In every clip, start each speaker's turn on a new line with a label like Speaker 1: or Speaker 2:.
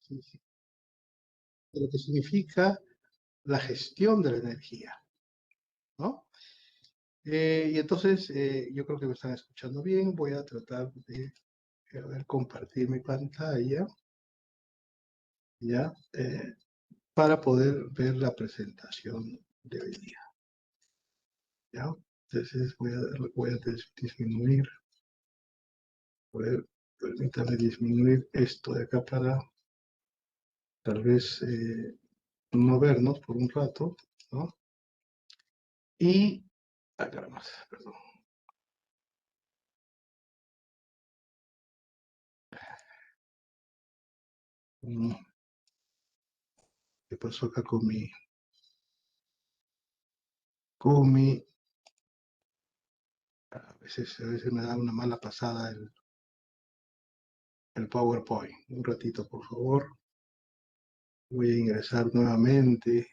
Speaker 1: de lo que significa la gestión de la energía, ¿no? Y entonces, yo creo que me están escuchando bien. Voy a tratar de a ver, compartir mi pantalla, ¿ya? Para poder ver la presentación de hoy día, ¿ya? Entonces voy a disminuir, a ver, permítame disminuir esto de acá para tal vez no vernos por un rato, ¿no? Y, caramba, perdón. Mm, ¿Qué pasó acá con mi, a veces me da una mala pasada el PowerPoint? Un ratito, por favor. Voy a ingresar nuevamente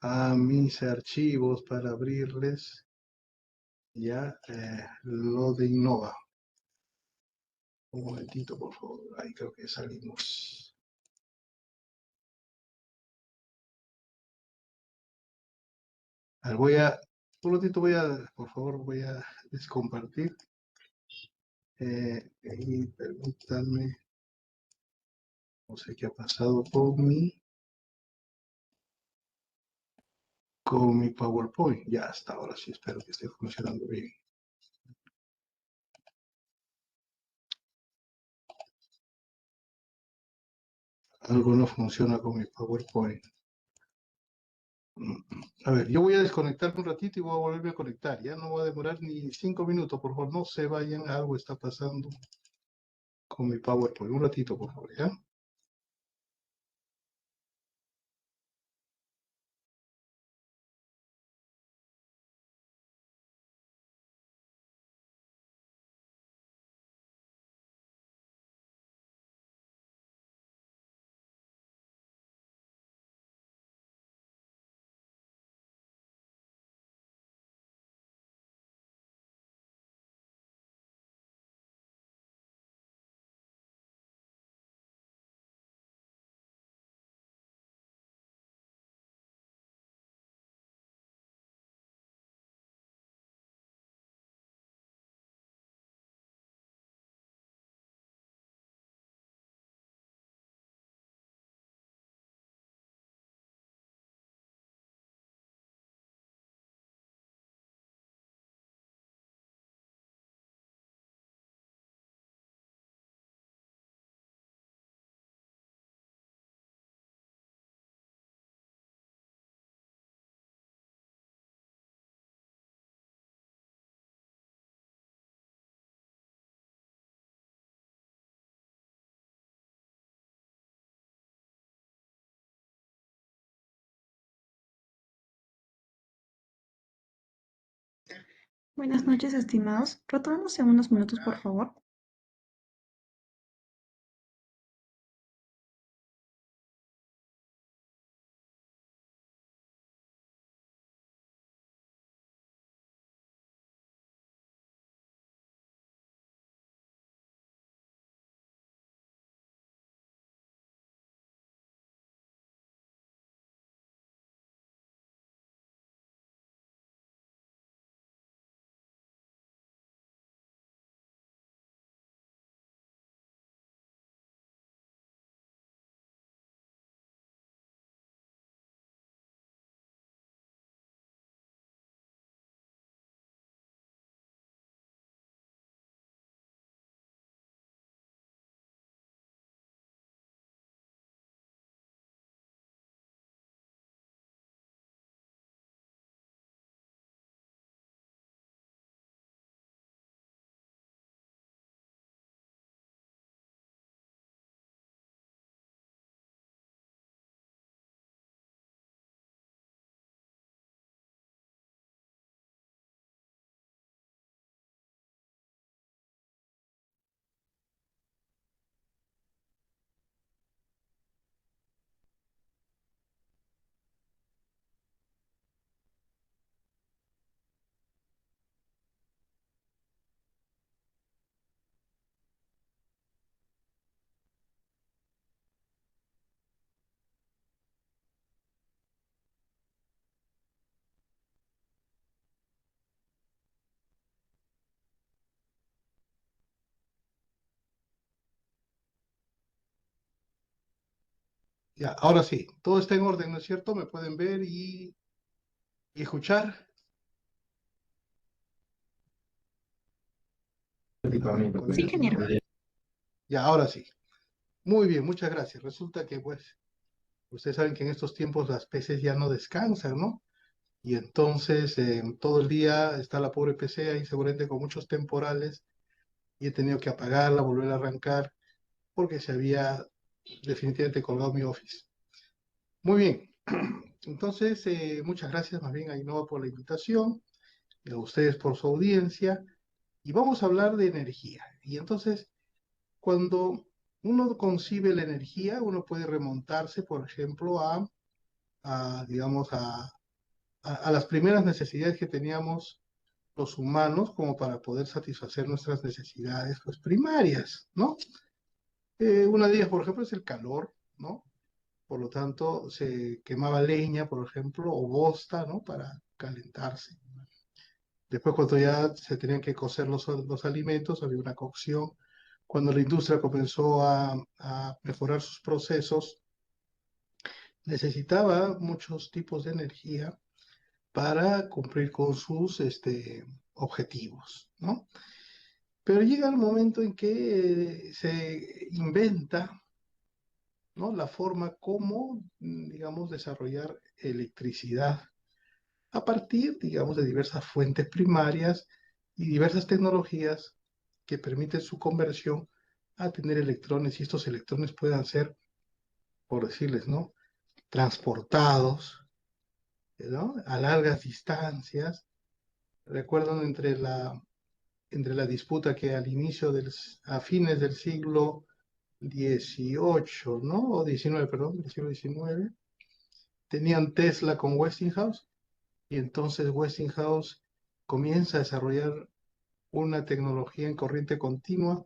Speaker 1: a mis archivos para abrirles ya lo de Innova. Un momentito, por favor. Ahí creo que salimos. A ver, un ratito por favor, voy a descompartir. Y permítanme, no sé qué ha pasado con mi PowerPoint. Ya hasta ahora sí, espero que esté funcionando bien. Algo no funciona con mi PowerPoint. A ver, yo voy a desconectarme un ratito y voy a volverme a conectar. Ya no va a demorar ni 5 minutos, por favor. No se vayan, algo está pasando con mi PowerPoint. Un ratito, por favor, ¿ya?
Speaker 2: Buenas noches, estimados. Retomemos en unos minutos, por favor.
Speaker 1: Ya, ahora sí, todo está en orden, ¿no es cierto? ¿Me pueden ver y escuchar? A ver, ¿cuál es
Speaker 2: Sí,
Speaker 1: el
Speaker 2: ingeniero.
Speaker 1: sonido? Ya, ahora sí. Muy bien, muchas gracias. Resulta que, pues, ustedes saben que en estos tiempos las PCs ya no descansan, ¿no? Y entonces todo el día está la pobre PC ahí seguramente con muchos temporales y he tenido que apagarla, volver a arrancar porque se había definitivamente colgado mi Office. Muy bien. Entonces, muchas gracias más bien a Innova por la invitación y a ustedes por su audiencia. Y vamos a hablar de energía. Y entonces, cuando uno concibe la energía, uno puede remontarse, por ejemplo, digamos, a las primeras necesidades que teníamos los humanos como para poder satisfacer nuestras necesidades pues, primarias, ¿no? Una de ellas, por ejemplo, es el calor, ¿no? Por lo tanto, se quemaba leña, por ejemplo, o bosta, ¿no? Para calentarse. Después, cuando ya se tenían que cocer los alimentos, había una cocción. Cuando la industria comenzó a mejorar sus procesos, necesitaba muchos tipos de energía para cumplir con sus objetivos, ¿no? Pero llega el momento en que se inventa, ¿no? La forma como, digamos, desarrollar electricidad a partir, digamos, de diversas fuentes primarias y diversas tecnologías que permiten su conversión a tener electrones y estos electrones puedan ser, por decirles, ¿no? Transportados, ¿no? A largas distancias. Recuerdan entre la disputa que a fines del siglo XVIII, ¿no? O XIX, perdón, del siglo XIX, tenían Tesla con Westinghouse y entonces Westinghouse comienza a desarrollar una tecnología en corriente continua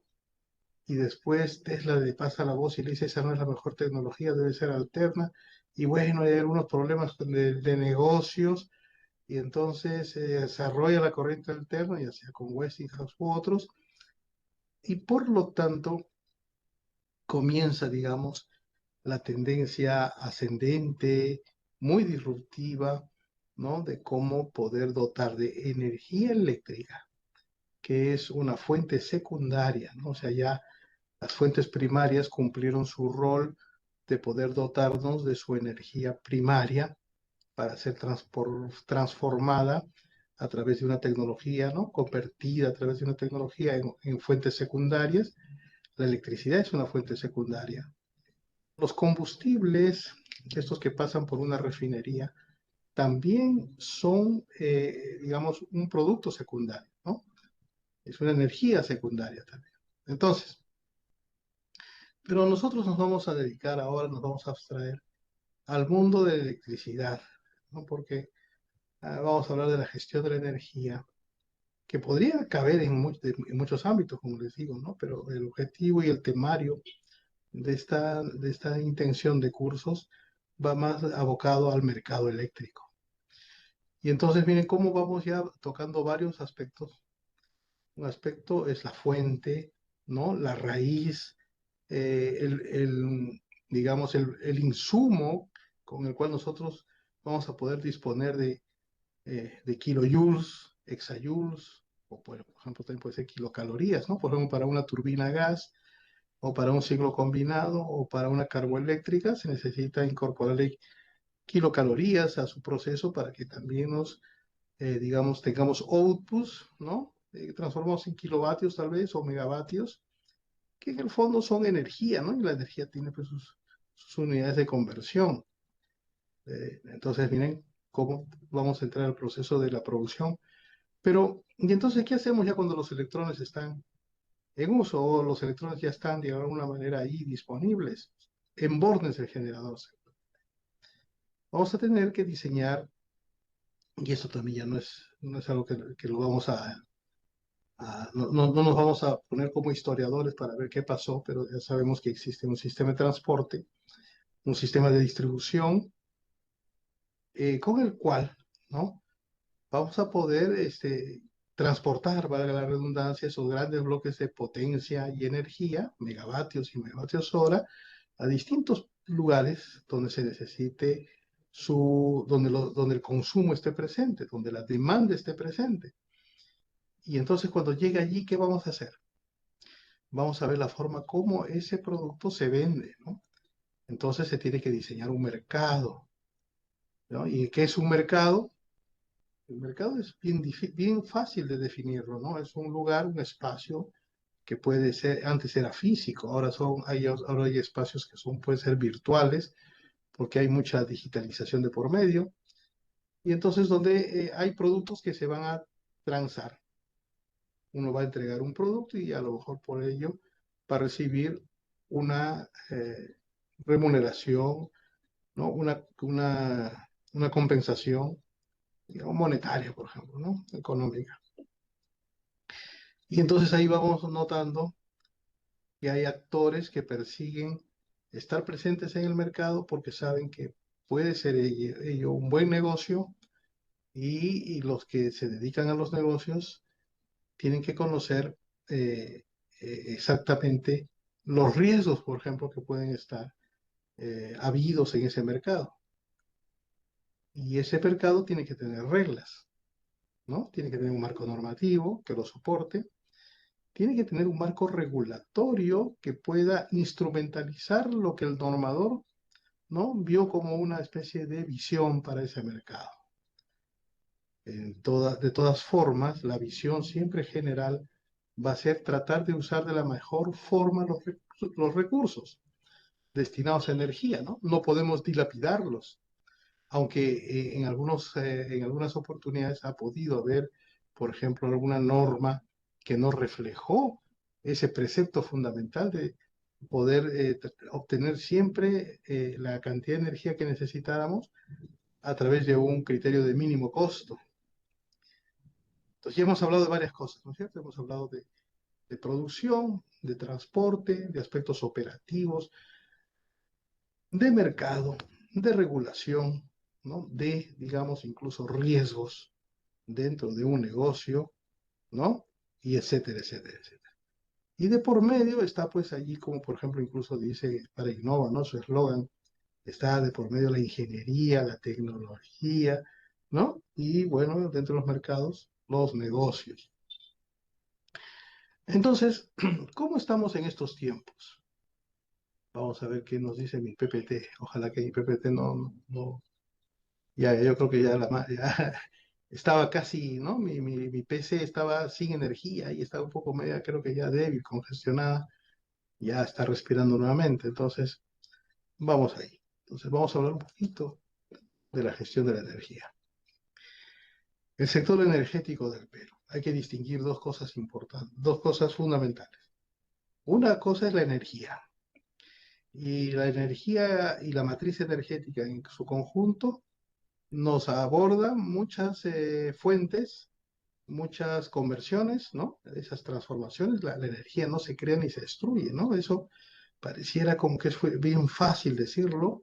Speaker 1: y después Tesla le pasa la voz y le dice, esa no es la mejor tecnología, debe ser alterna. Y bueno, hay algunos problemas de negocios y entonces se desarrolla la corriente alterna, ya sea con Westinghouse u otros, y por lo tanto comienza, digamos, la tendencia ascendente, muy disruptiva, ¿no? De cómo poder dotar de energía eléctrica, que es una fuente secundaria, ¿no? O sea, ya las fuentes primarias cumplieron su rol de poder dotarnos de su energía primaria para ser transformada a través de una tecnología, ¿no? Convertida a través de una tecnología en fuentes secundarias. La electricidad es una fuente secundaria. Los combustibles, estos que pasan por una refinería, también son, digamos, un producto secundario, ¿no? Es una energía secundaria también. Entonces, pero nosotros nos vamos a dedicar ahora, nos vamos a abstraer al mundo de la electricidad, ¿no? Porque vamos a hablar de la gestión de la energía, que podría caber en muchos ámbitos, como les digo, ¿no? Pero el objetivo y el temario de esta intención de cursos va más abocado al mercado eléctrico. Y entonces miren cómo vamos ya tocando varios aspectos. Un aspecto es la fuente, ¿no? La raíz, digamos, el insumo con el cual nosotros vamos a poder disponer de kilojoules, exajoules, o por ejemplo también puede ser kilocalorías, ¿no? Por ejemplo, para una turbina a gas, o para un ciclo combinado, o para una carboeléctrica, se necesita incorporarle kilocalorías a su proceso para que también digamos, tengamos outputs, ¿no? Transformamos en kilovatios tal vez, o megavatios, que en el fondo son energía, ¿no? Y la energía tiene pues sus unidades de conversión. Entonces, miren cómo vamos a entrar al proceso de la producción. Pero, ¿y entonces qué hacemos ya cuando los electrones están en uso o los electrones ya están de alguna manera ahí disponibles en bornes del generador? Vamos a tener que diseñar, y eso también ya no es algo que lo vamos no nos vamos a poner como historiadores para ver qué pasó, pero ya sabemos que existe un sistema de transporte, un sistema de distribución, con el cual, ¿no? Vamos a poder transportar, valga la redundancia, esos grandes bloques de potencia y energía, megavatios y megavatios hora, a distintos lugares donde se necesite donde el consumo esté presente, donde la demanda esté presente. Y entonces cuando llegue allí, ¿qué vamos a hacer? Vamos a ver la forma como ese producto se vende, ¿no? Entonces se tiene que diseñar un mercado, ¿no? ¿Y qué es un mercado? El mercado es bien fácil de definirlo, ¿no? Es un lugar, un espacio que puede ser, antes era físico, ahora hay espacios que pueden ser virtuales, porque hay mucha digitalización de por medio, y entonces donde hay productos que se van a transar. Uno va a entregar un producto y a lo mejor por ello va a recibir una remuneración, ¿no? Una compensación, digamos, monetaria, por ejemplo, ¿no? Económica. Y entonces ahí vamos notando que hay actores que persiguen estar presentes en el mercado porque saben que puede ser ello un buen negocio y los que se dedican a los negocios tienen que conocer exactamente los riesgos, por ejemplo, que pueden estar habidos en ese mercado. Y ese mercado tiene que tener reglas, ¿no? Tiene que tener un marco normativo que lo soporte, tiene que tener un marco regulatorio que pueda instrumentalizar lo que el normador, ¿no? Vio como una especie de visión para ese mercado. De todas formas, la visión siempre general va a ser tratar de usar de la mejor forma los recursos destinados a energía, ¿no? No podemos dilapidarlos, aunque en algunas oportunidades ha podido haber, por ejemplo, alguna norma que no reflejó ese precepto fundamental de poder obtener siempre la cantidad de energía que necesitáramos a través de un criterio de mínimo costo. Entonces ya hemos hablado de varias cosas, ¿no es cierto? Hemos hablado de producción, de transporte, de aspectos operativos, de mercado, de regulación, ¿no? De, digamos, incluso riesgos dentro de un negocio, ¿no? Y etcétera, etcétera, etcétera. Y de por medio está pues allí, como por ejemplo incluso dice para Innova, ¿no? Su eslogan, está de por medio la ingeniería, la tecnología, ¿no? Y bueno, dentro de los mercados, los negocios. Entonces, ¿cómo estamos en estos tiempos? Vamos a ver qué nos dice mi PPT. Ojalá que mi PPT no, ya, yo creo que ya estaba casi, ¿no? Mi PC estaba sin energía y estaba un poco media, creo que ya débil, congestionada, ya está respirando nuevamente. Entonces, vamos ahí. Entonces, vamos a hablar un poquito de la gestión de la energía. El sector energético del Perú. Hay que distinguir dos cosas importantes, dos cosas fundamentales. Una cosa es la energía. Y la energía y la matriz energética en su conjunto nos aborda muchas fuentes, muchas conversiones, ¿no? Esas transformaciones, la energía no se crea ni se destruye, ¿no? Eso pareciera como que fue bien fácil decirlo,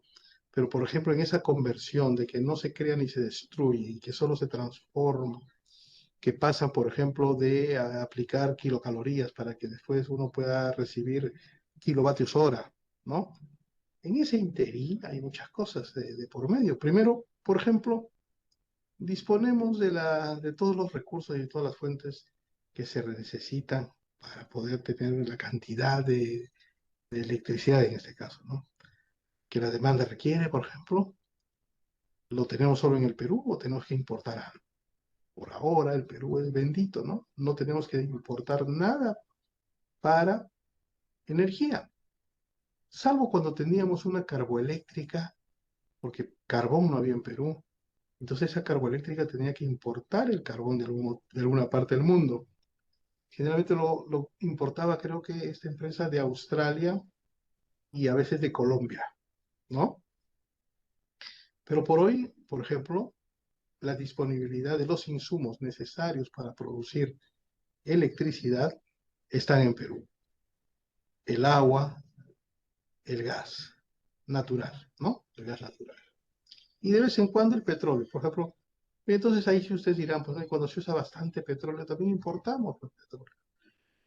Speaker 1: pero por ejemplo en esa conversión de que no se crea ni se destruye y que solo se transforma, que pasa por ejemplo de aplicar kilocalorías para que después uno pueda recibir kilovatios hora, ¿no? En ese interín hay muchas cosas de por medio. Primero, por ejemplo, disponemos de todos los recursos y de todas las fuentes que se necesitan para poder tener la cantidad de electricidad en este caso, ¿no? Que la demanda requiere, por ejemplo, lo tenemos solo en el Perú o tenemos que importar algo. Por ahora el Perú es bendito, ¿no? No tenemos que importar nada para energía, salvo cuando teníamos una carboeléctrica, porque carbón no había en Perú. Entonces esa carboeléctrica tenía que importar el carbón de alguna parte del mundo. Generalmente lo importaba, creo que esta empresa de Australia y a veces de Colombia, ¿no? Pero por hoy, por ejemplo, la disponibilidad de los insumos necesarios para producir electricidad están en Perú. El agua, el gas natural, ¿no? El gas natural. Y de vez en cuando el petróleo, por ejemplo. Y entonces ahí sí ustedes dirán, pues cuando se usa bastante petróleo también importamos pues, petróleo,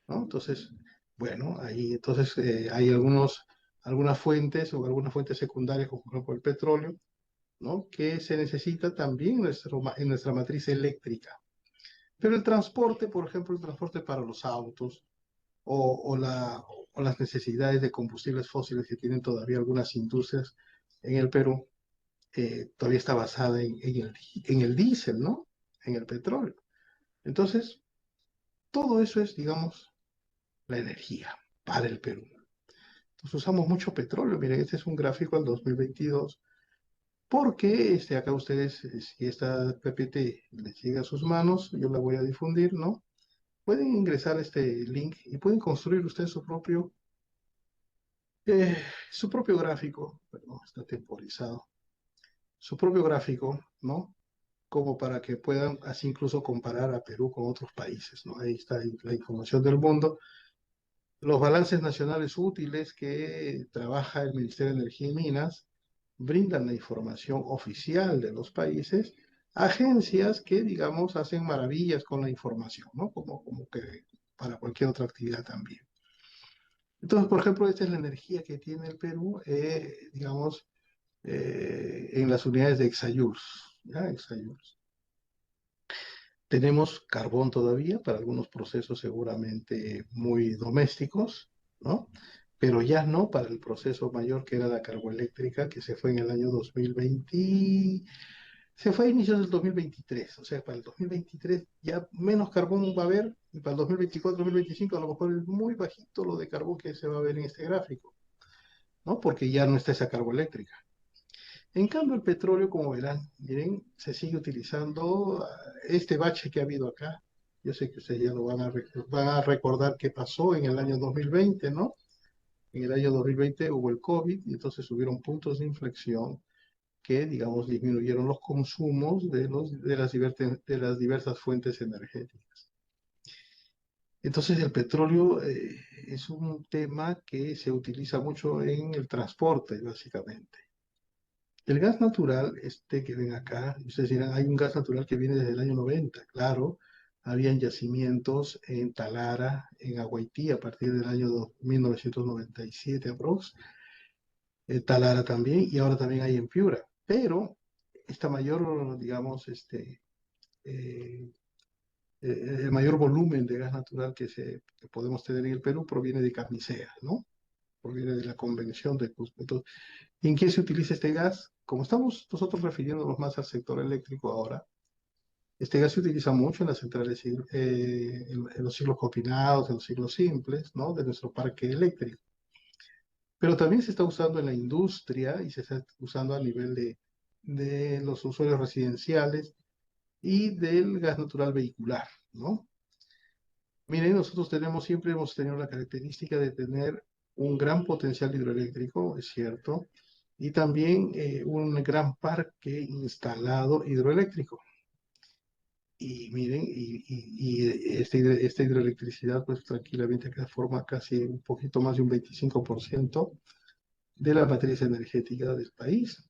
Speaker 1: ¿no? Entonces, bueno, ahí entonces hay algunas fuentes o algunas fuentes secundarias, como por ejemplo el petróleo, ¿no? Que se necesita también en nuestra matriz eléctrica. Pero el transporte, por ejemplo, el transporte para los autos o las necesidades de combustibles fósiles que tienen todavía algunas industrias en el Perú, todavía está basada en el diésel, ¿no? En el petróleo. Entonces, todo eso es, digamos, la energía para el Perú. Entonces usamos mucho petróleo. Miren, este es un gráfico del 2022. Porque acá ustedes, si esta PPT les llega a sus manos, yo la voy a difundir, ¿no? Pueden ingresar a este link y pueden construir ustedes eh, su propio gráfico, perdón, está temporizado, su propio gráfico, ¿no? Como para que puedan así incluso comparar a Perú con otros países, ¿no? Ahí está la información del mundo. Los balances nacionales útiles que trabaja el Ministerio de Energía y Minas brindan la información oficial de los países, agencias que, digamos, hacen maravillas con la información, ¿no? Como que para cualquier otra actividad también. Entonces, por ejemplo, esta es la energía que tiene el Perú, digamos, en las unidades de Exayurs, ¿ya? Exayurs. Tenemos carbón todavía para algunos procesos seguramente muy domésticos, ¿no? Pero ya no para el proceso mayor que era la carboeléctrica, que se fue en el año 2020, se fue a inicios del 2023, o sea, para el 2023 ya menos carbón va a haber, y para el 2024-2025 a lo mejor es muy bajito lo de carbón que se va a ver en este gráfico, ¿no? Porque ya no está esa carboeléctrica. En cambio, el petróleo, como verán, miren, se sigue utilizando este bache que ha habido acá. Yo sé que ustedes ya lo van a recordar qué pasó en el año 2020, ¿no? En el año 2020 hubo el COVID y entonces hubieron puntos de inflexión que, digamos, disminuyeron los consumos de las diversas fuentes energéticas. Entonces, el petróleo es un tema que se utiliza mucho en el transporte, básicamente. El gas natural, este que ven acá, ustedes dirán, hay un gas natural que viene desde el año 90, claro, habían yacimientos en Talara, en Aguaití, a partir del año 1997 aprox, Talara también, y ahora también hay en Piura, pero esta mayor, digamos, eh, el mayor volumen de gas natural que podemos tener en el Perú proviene de Camisea, ¿no? Proviene de la Convención de Cusco. Entonces, ¿en qué se utiliza este gas? Como estamos nosotros refiriéndonos más al sector eléctrico ahora, este gas se utiliza mucho en las centrales, en los ciclos combinados, en los ciclos simples, ¿no? De nuestro parque eléctrico. Pero también se está usando en la industria y se está usando a nivel de los usuarios residenciales y del gas natural vehicular, ¿no? Miren, nosotros siempre hemos tenido la característica de tener un gran potencial hidroeléctrico, es cierto, y también un gran parque instalado hidroeléctrico. Y miren, esta hidroelectricidad, pues tranquilamente acá forma casi un poquito más de un 25% de la matriz energética del país.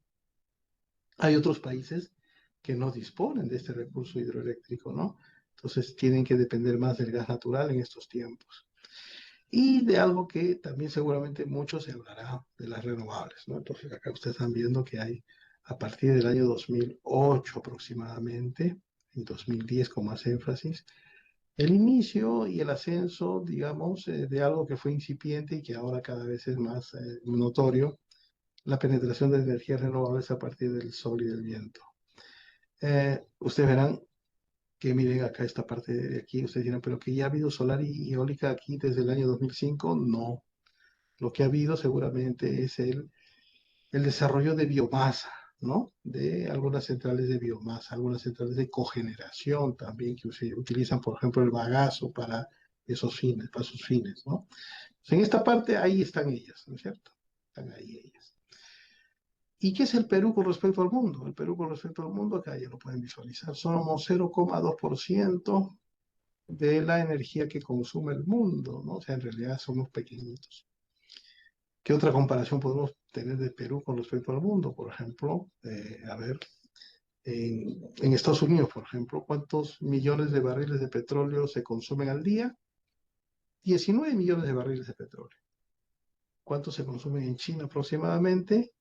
Speaker 1: Hay otros países que no disponen de este recurso hidroeléctrico, ¿no? Entonces tienen que depender más del gas natural en estos tiempos. Y de algo que también seguramente mucho se hablará de las renovables, ¿no? Entonces acá ustedes están viendo que hay a partir del año 2008 aproximadamente, en 2010 con más énfasis, el inicio y el ascenso, digamos, de algo que fue incipiente y que ahora cada vez es más notorio, la penetración de energías renovables a partir del sol y del viento. Ustedes verán que miren acá esta parte de aquí, ustedes dirán, pero que ya ha habido solar y eólica aquí desde el año 2005, no. Lo que ha habido seguramente es el desarrollo de biomasa, ¿no? De algunas centrales de biomasa, algunas centrales de cogeneración también que se utilizan, por ejemplo, el bagazo para esos fines, para sus fines, ¿no? Pues en esta parte ahí están ellas, ¿no es cierto? Están ahí ellas. ¿Y qué es el Perú con respecto al mundo? El Perú con respecto al mundo, acá ya lo pueden visualizar, somos 0,2% de la energía que consume el mundo, ¿no? O sea, en realidad somos pequeñitos. ¿Qué otra comparación podemos tener de Perú con respecto al mundo? Por ejemplo, a ver, en Estados Unidos, por ejemplo, ¿cuántos millones de barriles de petróleo se consumen al día? 19 millones de barriles de petróleo. ¿Cuánto se consume en China aproximadamente?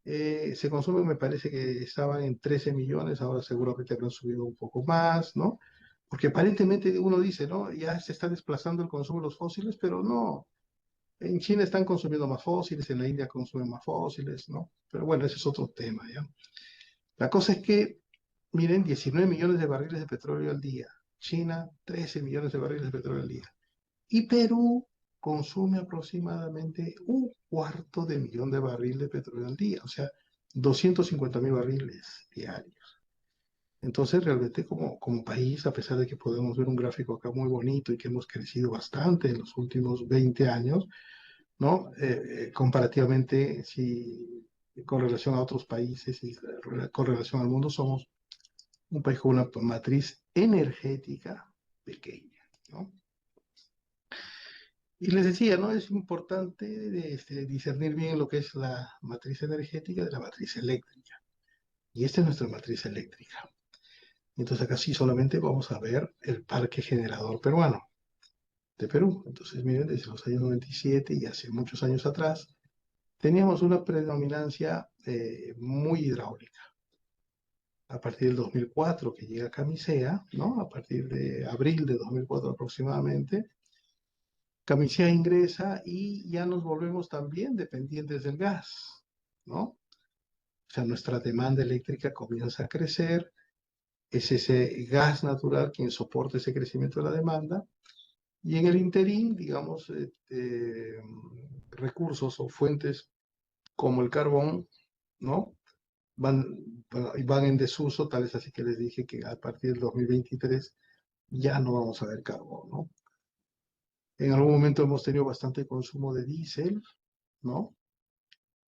Speaker 1: Se consumen, me parece que estaban en 13 millones, ahora seguramente habrán subido un poco más, ¿no? Porque aparentemente uno dice, ¿no? Ya se está desplazando el consumo de los fósiles, pero no. En China están consumiendo más fósiles, en la India consumen más fósiles, ¿no? Pero bueno, ese es otro tema, ¿ya? La cosa es que, miren, 19 millones de barriles de petróleo al día. China, 13 millones de barriles de petróleo al día. Y Perú consume aproximadamente un cuarto de millón de barriles de petróleo al día, o sea, 250.000 barriles diarios. Entonces, realmente como país, a pesar de que podemos ver un gráfico acá muy bonito y que hemos crecido bastante en los últimos 20 años, ¿no? Comparativamente, si con relación a otros países y con relación al mundo, somos un país con una matriz energética pequeña, ¿no? Y les decía, ¿no? Es importante discernir bien lo que es la matriz energética de la matriz eléctrica. Y esta es nuestra matriz eléctrica. Entonces acá sí solamente vamos a ver el parque generador peruano de Perú. Entonces miren, desde los años 97 y hace muchos años atrás, teníamos una predominancia muy hidráulica. A partir del 2004 que llega Camisea, ¿no? A partir de abril de 2004 aproximadamente, Camisea ingresa y ya nos volvemos también dependientes del gas, ¿no? O sea, nuestra demanda eléctrica comienza a crecer, es ese gas natural quien soporta ese crecimiento de la demanda, y en el interín, digamos, recursos o fuentes como el carbón, ¿no? Van en desuso, tal es así que les dije que a partir del 2023 ya no vamos a ver carbón, ¿no? En algún momento hemos tenido bastante consumo de diésel, ¿no?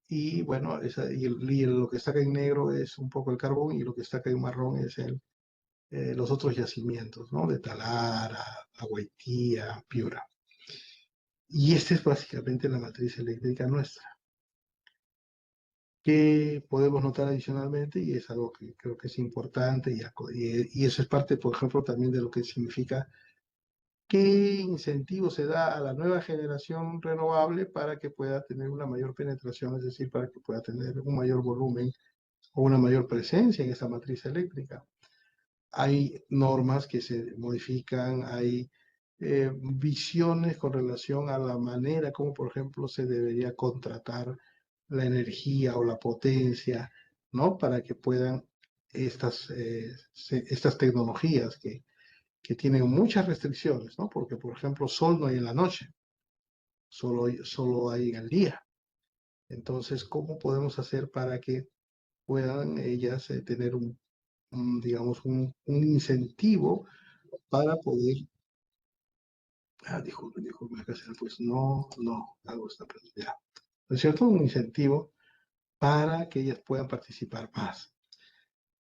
Speaker 1: Y bueno, lo que está acá en negro es un poco el carbón y lo que está acá en marrón es los otros yacimientos, ¿no? De Talara, Agüitía, Piura. Y esta es básicamente la matriz eléctrica nuestra. ¿Qué podemos notar adicionalmente? Y es algo que creo que es importante y eso es parte, por ejemplo, también de lo que significa qué incentivo se da a la nueva generación renovable para que pueda tener una mayor penetración, es decir, para que pueda tener un mayor volumen o una mayor presencia en esa matriz eléctrica. Hay normas que se modifican, hay visiones con relación a la manera como, por ejemplo, se debería contratar la energía o la potencia, ¿no? Para que puedan estas tecnologías que tienen muchas restricciones, ¿no? Porque, por ejemplo, sol no hay en la noche, solo hay en el día. Entonces, ¿cómo podemos hacer para que puedan ellas tener digamos, un incentivo para poder, disculpe, pues no, algo está perdido, ya. ¿No es cierto? Un incentivo para que ellas puedan participar más.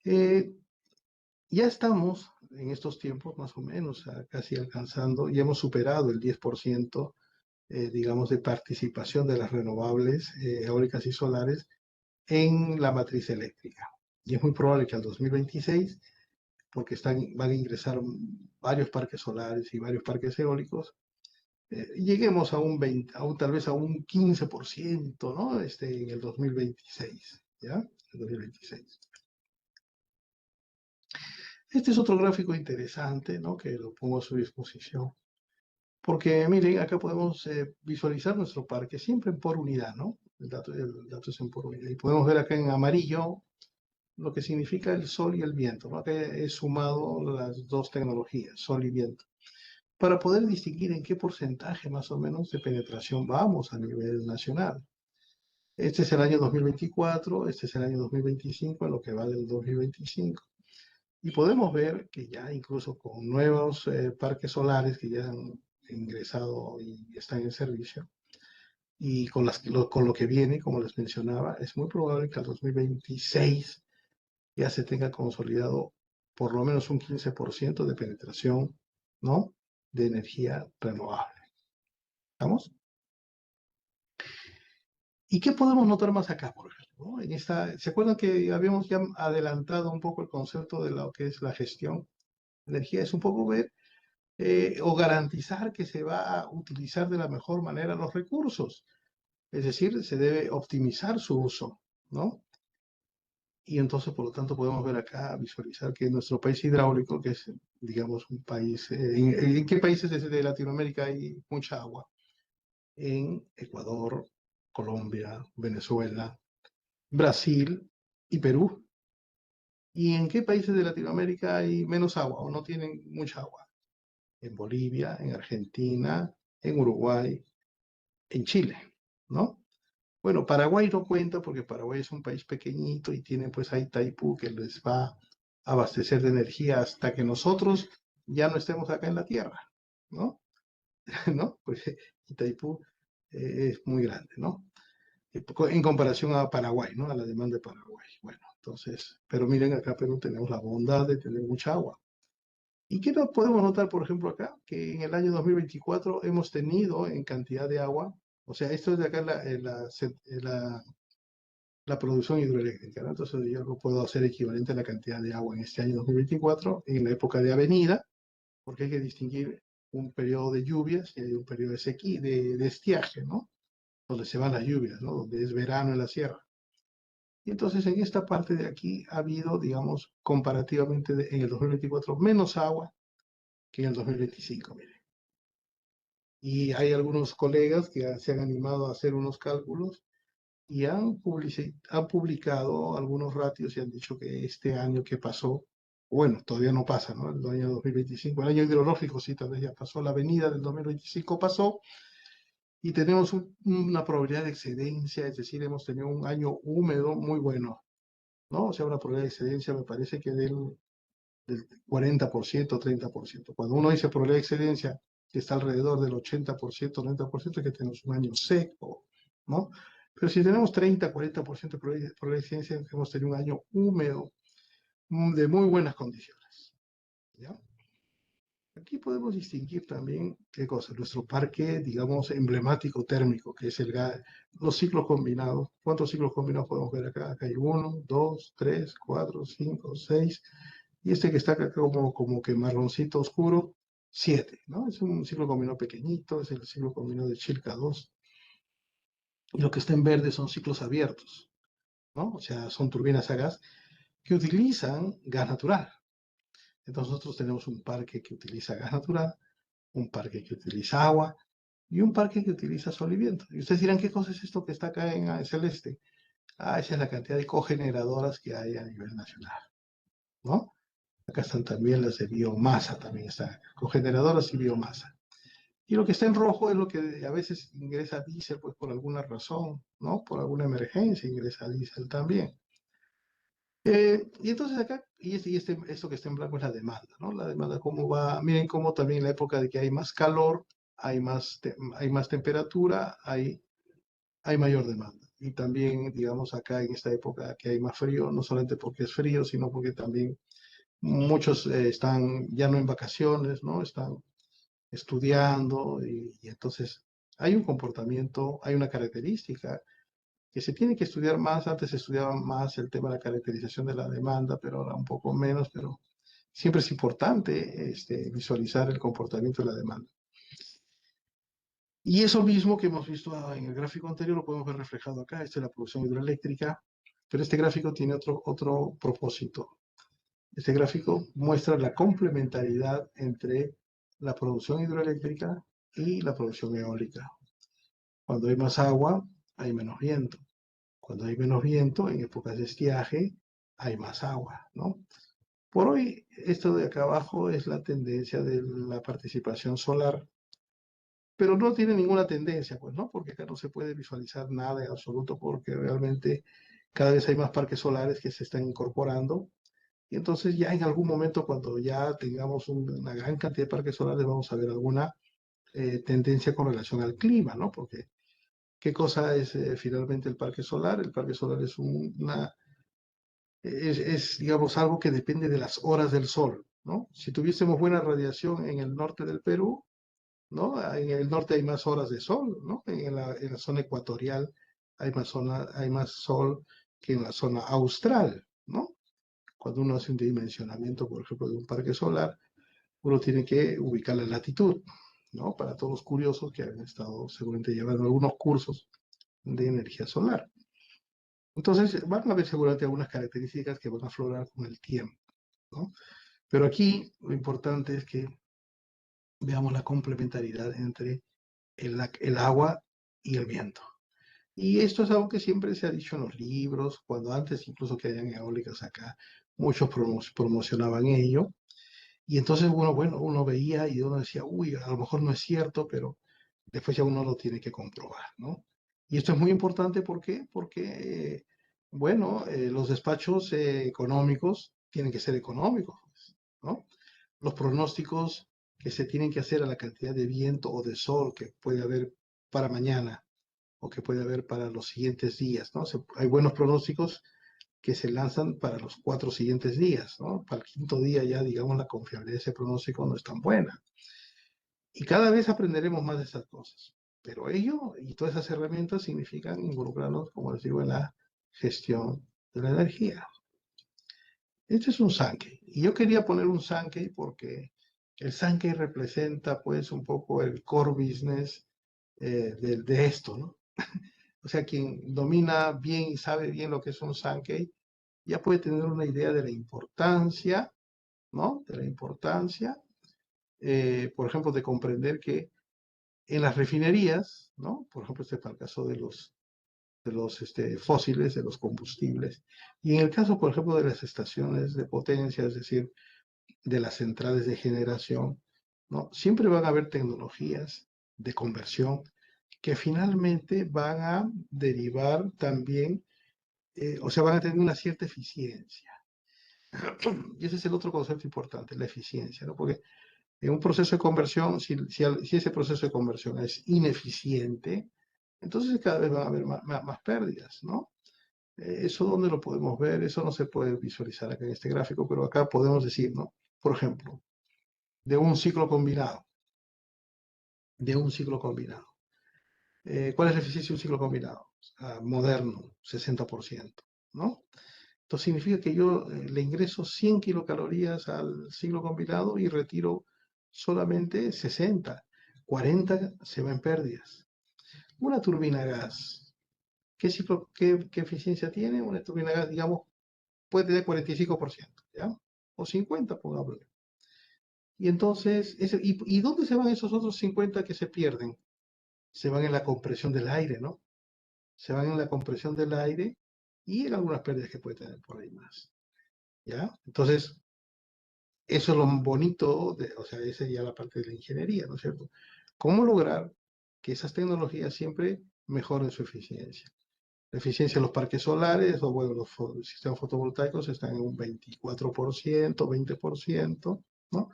Speaker 1: Ya estamos en estos tiempos más o menos casi alcanzando, ya hemos superado el 10%, digamos, de participación de las renovables eólicas y solares en la matriz eléctrica. Y es muy probable que al 2026, porque van a ingresar varios parques solares y varios parques eólicos, lleguemos a tal vez a un 15%, ¿no? En el 2026, ¿ya? El 2026. Este es otro gráfico interesante, ¿no? Que lo pongo a su disposición. Porque miren, acá podemos visualizar nuestro parque siempre por unidad, ¿no? El dato es en por unidad. Y podemos ver acá en amarillo lo que significa el sol y el viento, ¿no? Acá he sumado las dos tecnologías, sol y viento, para poder distinguir en qué porcentaje más o menos de penetración vamos a nivel nacional. Este es el año 2024, este es el año 2025, en lo que va del 2025. Y podemos ver que ya incluso con nuevos parques solares que ya han ingresado y están en servicio, y con lo que viene, como les mencionaba, es muy probable que al 2026 ya se tenga consolidado por lo menos un 15% de penetración, ¿no? De energía renovable. ¿Estamos? ¿Y qué podemos notar más acá, por ejemplo? ¿No? ¿Se acuerdan que habíamos ya adelantado un poco el concepto de lo que es la gestión de energía? Es un poco ver o garantizar que se va a utilizar de la mejor manera los recursos. Es decir, se debe optimizar su uso, ¿no? Y entonces, por lo tanto, podemos ver acá, visualizar que nuestro país hidráulico, que es, digamos, un país, ¿en qué países de Latinoamérica hay mucha agua? En Ecuador, Colombia, Venezuela, Brasil y Perú. ¿Y en qué países de Latinoamérica hay menos agua o no tienen mucha agua? En Bolivia, en Argentina, en Uruguay, en Chile, ¿no? Bueno, Paraguay no cuenta porque Paraguay es un país pequeñito y tiene pues ahí Itaipú que les va a abastecer de energía hasta que nosotros ya no estemos acá en la Tierra, ¿no? ¿No? Porque Itaipú es muy grande, ¿no? En comparación a Paraguay, ¿no? A la demanda de Paraguay. Bueno, entonces, pero miren acá Perú tenemos la bondad de tener mucha agua. ¿Y qué no podemos notar, por ejemplo, acá? Que en el año 2024 hemos tenido en cantidad de agua, o sea, esto es de acá la producción hidroeléctrica, ¿no? Entonces yo lo puedo hacer equivalente a la cantidad de agua en este año 2024, en la época de avenida, porque hay que distinguir un periodo de lluvias y hay un periodo de sequía, de estiaje, ¿no? Donde se van las lluvias, ¿no? Donde es verano en la sierra. Y entonces en esta parte de aquí ha habido, digamos, comparativamente en el 2024 menos agua que en el 2025, mire. Y hay algunos colegas que se han animado a hacer unos cálculos y han publicado algunos ratios y han dicho que este año que pasó, bueno, todavía no pasa, ¿no? El año 2025, el año hidrológico sí, tal vez ya pasó, la venida del 2025 pasó y tenemos una probabilidad de excedencia, es decir, hemos tenido un año húmedo muy bueno, ¿no? O sea, una probabilidad de excedencia me parece que del 40%, 30%. Cuando uno dice probabilidad de excedencia, que está alrededor del 80%, 90%, es que tenemos un año seco, ¿no? Pero si tenemos 30, 40% de probabilidad de excedencia, hemos tenido un año húmedo, de muy buenas condiciones, ¿ya? Aquí podemos distinguir también, ¿qué cosa? Nuestro parque, digamos, emblemático térmico, que es los ciclos combinados. ¿Cuántos ciclos combinados podemos ver acá? Acá hay 1, 2, 3, 4, 5, 6. Y este que está acá como que marroncito oscuro, 7, ¿no? Es un ciclo combinado pequeñito, es el ciclo combinado de Chilca 2. Y lo que está en verde son ciclos abiertos, ¿no? O sea, son turbinas a gas que utilizan gas natural. Entonces nosotros tenemos un parque que utiliza gas natural, un parque que utiliza agua y un parque que utiliza sol y viento. Y ustedes dirán, ¿qué cosa es esto que está acá en celeste? Ah, esa es la cantidad de cogeneradoras que hay a nivel nacional, ¿no? Acá están también las de biomasa, también están cogeneradoras y biomasa. Y lo que está en rojo es lo que a veces ingresa diésel, pues por alguna razón, ¿no? Por alguna emergencia ingresa diésel también. Y entonces acá, esto que está en blanco es la demanda, ¿no? La demanda, cómo va, miren cómo también en la época de que hay más calor, hay más temperatura, hay mayor demanda. Y también, digamos, acá en esta época que hay más frío, no solamente porque es frío, sino porque también muchos están ya no en vacaciones, ¿no? Están estudiando y entonces hay un comportamiento, hay una característica que se tiene que estudiar más. Antes se estudiaba más el tema de la caracterización de la demanda, pero ahora un poco menos, pero siempre es importante visualizar el comportamiento de la demanda. Y eso mismo que hemos visto en el gráfico anterior lo podemos ver reflejado acá. Esta es la producción hidroeléctrica, pero este gráfico tiene otro propósito. Este gráfico muestra la complementariedad entre la producción hidroeléctrica y la producción eólica. Cuando hay más agua, hay menos viento. Cuando hay menos viento, en épocas de estiaje, hay más agua, ¿no? Por hoy, esto de acá abajo es la tendencia de la participación solar, pero no tiene ninguna tendencia, pues, ¿no? Porque acá no se puede visualizar nada en absoluto, porque realmente cada vez hay más parques solares que se están incorporando. Y entonces ya en algún momento, cuando ya tengamos una gran cantidad de parques solares, vamos a ver alguna tendencia con relación al clima, ¿no? Porque ¿qué cosa es finalmente el parque solar? El parque solar digamos, algo que depende de las horas del sol, ¿no? Si tuviésemos buena radiación en el norte del Perú, ¿no? En el norte hay más horas de sol, ¿no? En la zona ecuatorial hay más sol que en la zona austral, ¿no? Cuando uno hace un dimensionamiento, por ejemplo, de un parque solar, uno tiene que ubicar la latitud, ¿no? Para todos los curiosos que han estado seguramente llevando algunos cursos de energía solar. Entonces, van a haber seguramente algunas características que van a aflorar con el tiempo, ¿no? Pero aquí lo importante es que veamos la complementariedad entre el agua y el viento. Y esto es algo que siempre se ha dicho en los libros, cuando antes incluso que hayan eólicas acá, muchos promocionaban ello. Y entonces uno veía y uno decía, uy, a lo mejor no es cierto, pero después ya uno lo tiene que comprobar, ¿no? Y esto es muy importante, ¿por qué? Porque, los despachos económicos tienen que ser económicos, ¿no? Los pronósticos que se tienen que hacer a la cantidad de viento o de sol que puede haber para mañana o que puede haber para los siguientes días, ¿no? Hay buenos pronósticos que se lanzan para los 4 siguientes días, ¿no? Para el quinto día ya, digamos, la confiabilidad de ese pronóstico no es tan buena. Y cada vez aprenderemos más de esas cosas. Pero ello y todas esas herramientas significan involucrarnos, como les digo, en la gestión de la energía. Este es un Sankey. Y yo quería poner un Sankey porque el Sankey representa pues un poco el core business de esto, ¿no? O sea, quien domina bien y sabe bien lo que es un Sankey, ya puede tener una idea de la importancia, ¿no? De la importancia, por ejemplo, de comprender que en las refinerías, ¿no? Por ejemplo, este es para el caso de los fósiles, de los combustibles, y en el caso, por ejemplo, de las estaciones de potencia, es decir, de las centrales de generación, ¿no? Siempre van a haber tecnologías de conversión que finalmente van a derivar también, o sea, van a tener una cierta eficiencia. Y ese es el otro concepto importante, la eficiencia, ¿no? Porque en un proceso de conversión, si ese proceso de conversión es ineficiente, entonces cada vez van a haber más pérdidas, ¿no? Eso dónde lo podemos ver, eso no se puede visualizar acá en este gráfico, pero acá podemos decir, ¿no? Por ejemplo, de un ciclo combinado, de un ciclo combinado. ¿Cuál es la eficiencia de un ciclo combinado? Moderno, 60%, ¿no? Entonces significa que yo le ingreso 100 kilocalorías al ciclo combinado y retiro solamente 60. 40 se va en pérdidas. Una turbina a gas, ¿qué eficiencia tiene? Una turbina a gas, digamos, puede tener 45%, ¿ya? O 50, pongámosle. Y entonces, ¿y dónde se van esos otros 50 que se pierden? Se van en la compresión del aire, ¿no? Se van en la compresión del aire y en algunas pérdidas que puede tener por ahí más, ¿ya? Entonces, eso es lo bonito, o sea, esa sería la parte de la ingeniería, ¿no es cierto? ¿Cómo lograr que esas tecnologías siempre mejoren su eficiencia? La eficiencia de los parques solares, o bueno, los sistemas fotovoltaicos están en un 24%, 20%, ¿no?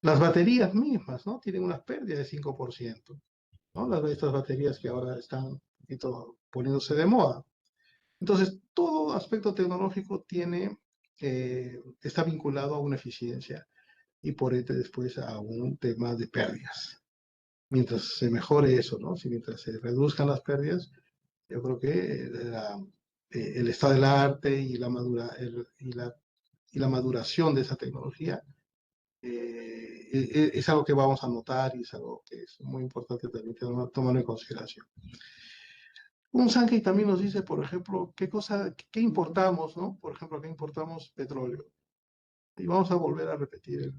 Speaker 1: Las baterías mismas, ¿no? Tienen unas pérdidas de 5%, ¿no? Estas baterías que ahora están un poquito poniéndose de moda. Entonces, todo aspecto tecnológico está vinculado a una eficiencia y por ende después a un tema de pérdidas. Mientras se mejore eso, ¿no? Si mientras se reduzcan las pérdidas, yo creo que el estado del arte y la maduración de esa tecnología es algo que vamos a notar y es algo que es muy importante también tomarlo en consideración. Un Sankey también nos dice, por ejemplo, qué importamos, ¿no? Por ejemplo, qué importamos petróleo. Y vamos a volver a repetir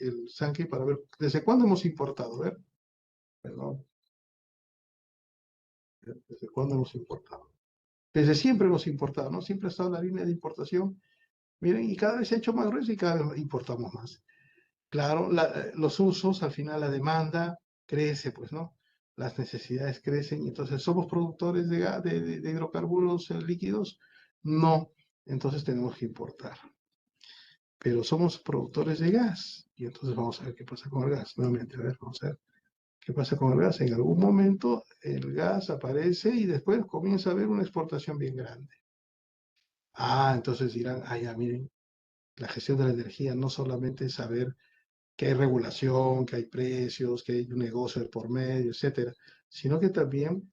Speaker 1: el Sankey para ver desde cuándo hemos importado. A ver, perdón, desde cuándo hemos importado. Desde siempre hemos importado, ¿no? Siempre ha estado la línea de importación. Miren, y cada vez se ha hecho más grueso y cada vez importamos más. Claro, los usos, al final la demanda crece, pues, ¿no? Las necesidades crecen y entonces somos productores de hidrocarburos líquidos. No, entonces tenemos que importar. Pero somos productores de gas y entonces vamos a ver qué pasa con el gas. Nuevamente, a ver, vamos a ver qué pasa con el gas. En algún momento el gas aparece y después comienza a haber una exportación bien grande. Entonces dirán, ya miren, la gestión de la energía no solamente es saber que hay regulación, que hay precios, que hay un negocio de por medio, etcétera, sino que también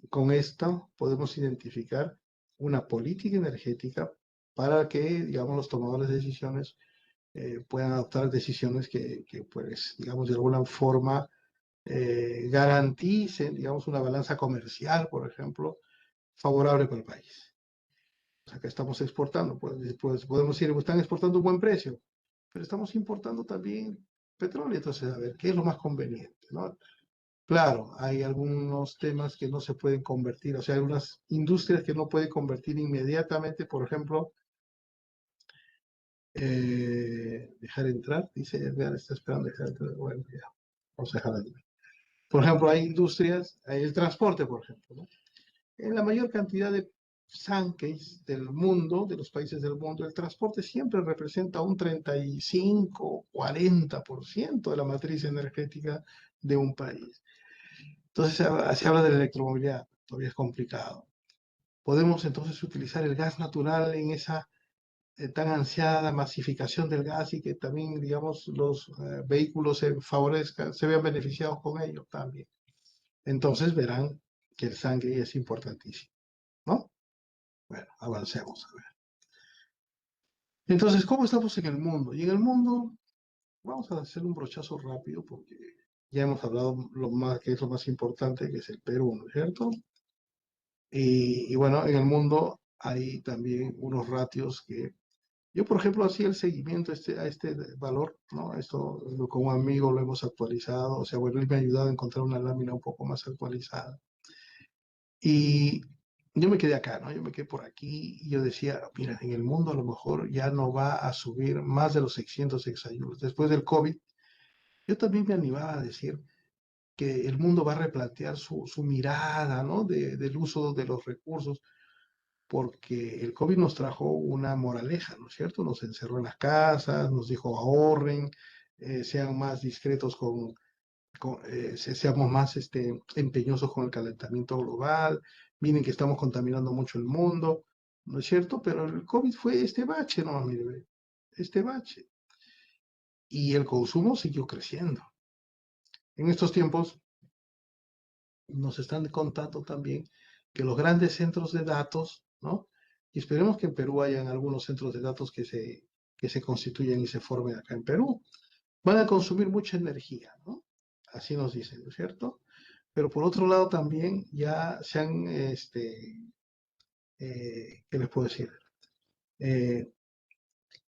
Speaker 1: con esto podemos identificar una política energética para que, digamos, los tomadores de decisiones puedan adoptar decisiones que, pues, digamos, de alguna forma garanticen, digamos, una balanza comercial, por ejemplo, favorable para el país. O sea, que estamos exportando, pues podemos decir, están exportando un buen precio, pero estamos importando también petróleo. Entonces, a ver, ¿qué es lo más conveniente, no? Claro, hay algunos temas que no se pueden convertir, o sea, hay unas industrias que no pueden convertir inmediatamente, por ejemplo, dejar entrar, dice Edgar, está esperando dejar entrar, bueno, ya, vamos a dejar entrar. Por ejemplo, hay industrias, hay el transporte, por ejemplo, ¿no? En la mayor cantidad de sancades del mundo, de los países del mundo, el transporte siempre representa un 35-40% de la matriz energética de un país. Entonces, se habla de la electromovilidad, todavía es complicado. Podemos entonces utilizar el gas natural en esa tan ansiada masificación del gas y que también, digamos, los vehículos se favorezcan, se vean beneficiados con ello también. Entonces verán que el sangre es importantísimo, ¿no? Bueno, avancemos. A ver. Entonces, ¿cómo estamos en el mundo? Y en el mundo, vamos a hacer un brochazo rápido porque ya hemos hablado lo más, que es lo más importante, que es el Perú, ¿no es cierto? Y bueno, en el mundo hay también unos ratios que yo, por ejemplo, hacía el seguimiento a este valor, ¿no? Esto con un amigo lo hemos actualizado, o sea, bueno, él me ha ayudado a encontrar una lámina un poco más actualizada. Y yo me quedé acá, ¿no? Yo me quedé por aquí y yo decía, mira, en el mundo a lo mejor ya no va a subir más de los 600 hexajoules. Después del COVID, yo también me animaba a decir que el mundo va a replantear su mirada, ¿no? Del uso de los recursos, porque el COVID nos trajo una moraleja, ¿no es cierto? Nos encerró en las casas, nos dijo ahorren, sean más discretos seamos más empeñosos con el calentamiento global, miren que estamos contaminando mucho el mundo, ¿no es cierto? Pero el COVID fue este bache, ¿no? Mire, ve, este bache. Y el consumo siguió creciendo. En estos tiempos nos están contando también que los grandes centros de datos, ¿no? Y esperemos que en Perú hayan algunos centros de datos que se constituyan y se formen acá en Perú. Van a consumir mucha energía, ¿no? Así nos dicen, ¿no es cierto? Pero por otro lado también ya se han, ¿qué les puedo decir? Eh,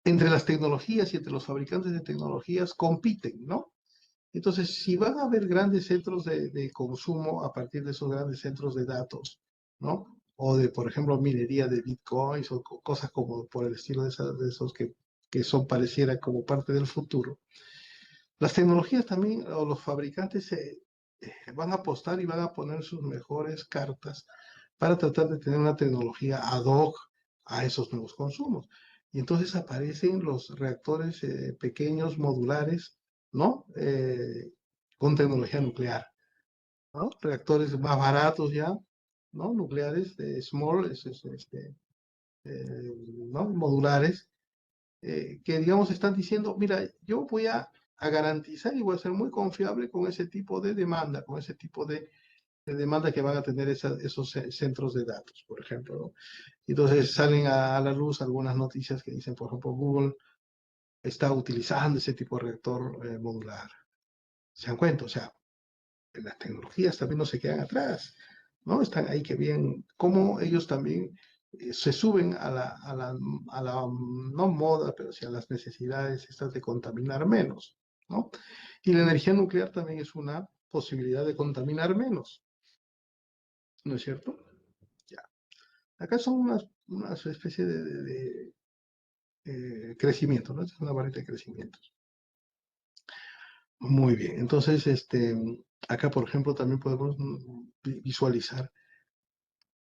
Speaker 1: Entre las tecnologías y entre los fabricantes de tecnologías compiten, ¿no? Entonces, si van a haber grandes centros de consumo a partir de esos grandes centros de datos, ¿no? O de, por ejemplo, minería de bitcoins o cosas como por el estilo de esos que son pareciera como parte del futuro. Las tecnologías también, o los fabricantes van a apostar y van a poner sus mejores cartas para tratar de tener una tecnología ad hoc a esos nuevos consumos. Y entonces aparecen los reactores pequeños, modulares, ¿no? Con tecnología nuclear, ¿no? Reactores más baratos ya, ¿no? Nucleares, small, ¿no? Modulares, que digamos están diciendo, mira, yo voy a garantizar y voy a ser muy confiable con ese tipo de demanda, con ese tipo de demanda que van a tener esos centros de datos, por ejemplo, ¿no? Entonces salen a la luz algunas noticias que dicen, por ejemplo, Google está utilizando ese tipo de reactor modular. ¿Se dan cuenta? O sea, las tecnologías también no se quedan atrás, ¿no? Están ahí que bien, cómo ellos también se suben a la, no moda, pero sí a las necesidades estas de contaminar menos, ¿no? Y la energía nuclear también es una posibilidad de contaminar menos, ¿no es cierto? Ya. Acá son unas especie de crecimiento, ¿no? Es una varita de crecimientos. Muy bien. Entonces, acá, por ejemplo, también podemos visualizar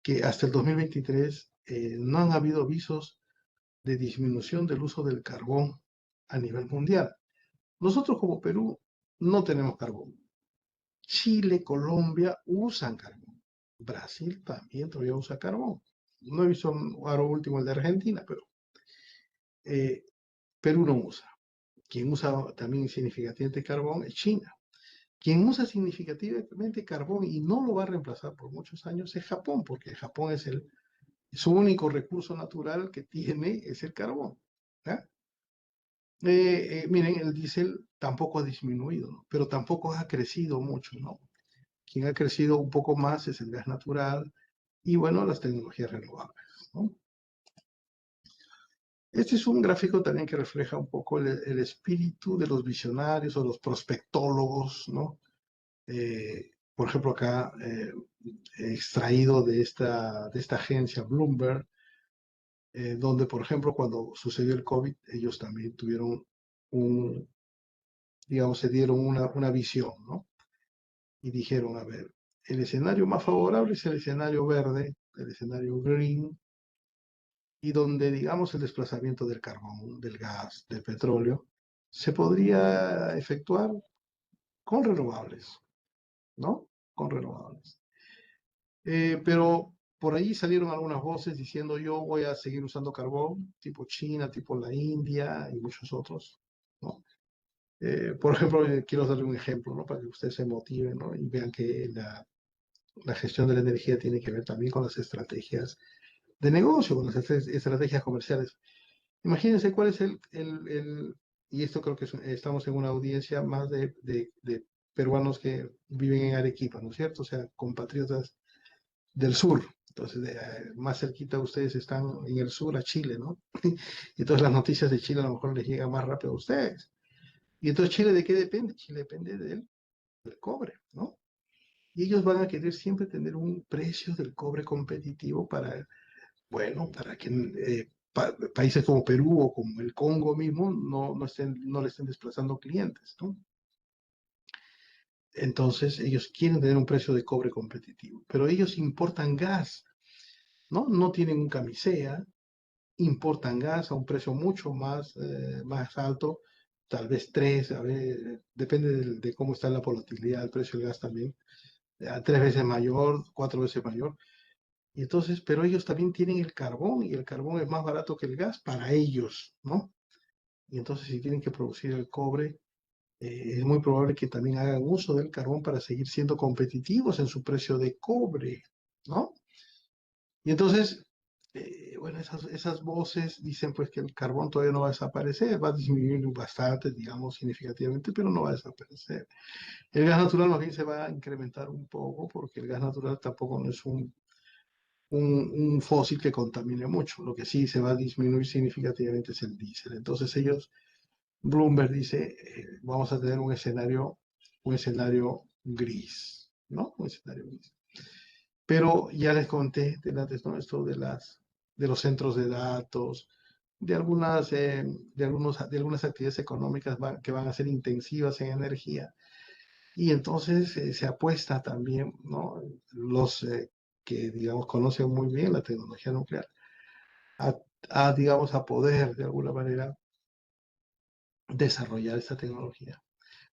Speaker 1: que hasta el 2023 no han habido avisos de disminución del uso del carbón a nivel mundial. Nosotros como Perú no tenemos carbón. Chile, Colombia usan carbón. Brasil también todavía usa carbón. No he visto ahora último el de Argentina, pero eh, Perú no usa. Quien usa también significativamente carbón es China. Quien usa significativamente carbón y no lo va a reemplazar por muchos años es Japón, porque Japón es su único recurso natural que tiene es el carbón. ¿Ya? Miren, el diésel tampoco ha disminuido, ¿no? Pero tampoco ha crecido mucho, ¿no? Quien ha crecido un poco más es el gas natural y, bueno, las tecnologías renovables, ¿no? Este es un gráfico también que refleja un poco el espíritu de los visionarios o los prospectólogos, ¿no? Por ejemplo, acá, extraído de esta agencia Bloomberg, donde, por ejemplo, cuando sucedió el COVID, ellos también tuvieron un, digamos, se dieron una visión, ¿no? Y dijeron, a ver, el escenario más favorable es el escenario verde, el escenario green, y donde, digamos, el desplazamiento del carbón, del gas, del petróleo, se podría efectuar con renovables, ¿no? Con renovables. Pero por ahí salieron algunas voces diciendo yo voy a seguir usando carbón, tipo China, tipo la India y muchos otros, ¿no? Por ejemplo, quiero darle un ejemplo, ¿no? Para que ustedes se motiven, ¿no? Y vean que la gestión de la energía tiene que ver también con las estrategias de negocio, con las estrategias comerciales. Imagínense cuál es y esto creo que estamos en una audiencia más de peruanos que viven en Arequipa, ¿no es cierto? O sea, compatriotas del sur. Entonces, más cerquita ustedes están en el sur a Chile, ¿no? Y entonces las noticias de Chile a lo mejor les llegan más rápido a ustedes. Y entonces Chile, ¿de qué depende? Chile depende del cobre, ¿no? Y ellos van a querer siempre tener un precio del cobre competitivo para, bueno, para que países como Perú o como el Congo mismo no le estén desplazando clientes, ¿no? Entonces ellos quieren tener un precio de cobre competitivo, pero ellos importan gas, ¿no? No tienen un camisea, importan gas a un precio mucho más alto, tal vez tres, a ver, depende de cómo está la volatilidad del precio del gas también, a 3 veces mayor, 4 veces mayor. Y entonces, pero ellos también tienen el carbón y el carbón es más barato que el gas para ellos, ¿no? Y entonces si tienen que producir el cobre, es muy probable que también hagan uso del carbón para seguir siendo competitivos en su precio de cobre, ¿no? Y entonces, bueno, esas voces dicen pues que el carbón todavía no va a desaparecer, va a disminuir bastante, digamos, significativamente, pero no va a desaparecer. El gas natural más bien se va a incrementar un poco porque el gas natural tampoco no es un fósil que contamine mucho. Lo que sí se va a disminuir significativamente es el diésel. Entonces ellos, Bloomberg dice, vamos a tener un escenario gris, ¿no? Un escenario gris. Pero ya les conté antes, ¿no? Esto de los centros de datos, de algunas actividades económicas que van a ser intensivas en energía. Y entonces se apuesta también, ¿no? Los que, digamos, conocen muy bien la tecnología nuclear, a, digamos, a poder de alguna manera desarrollar esta tecnología.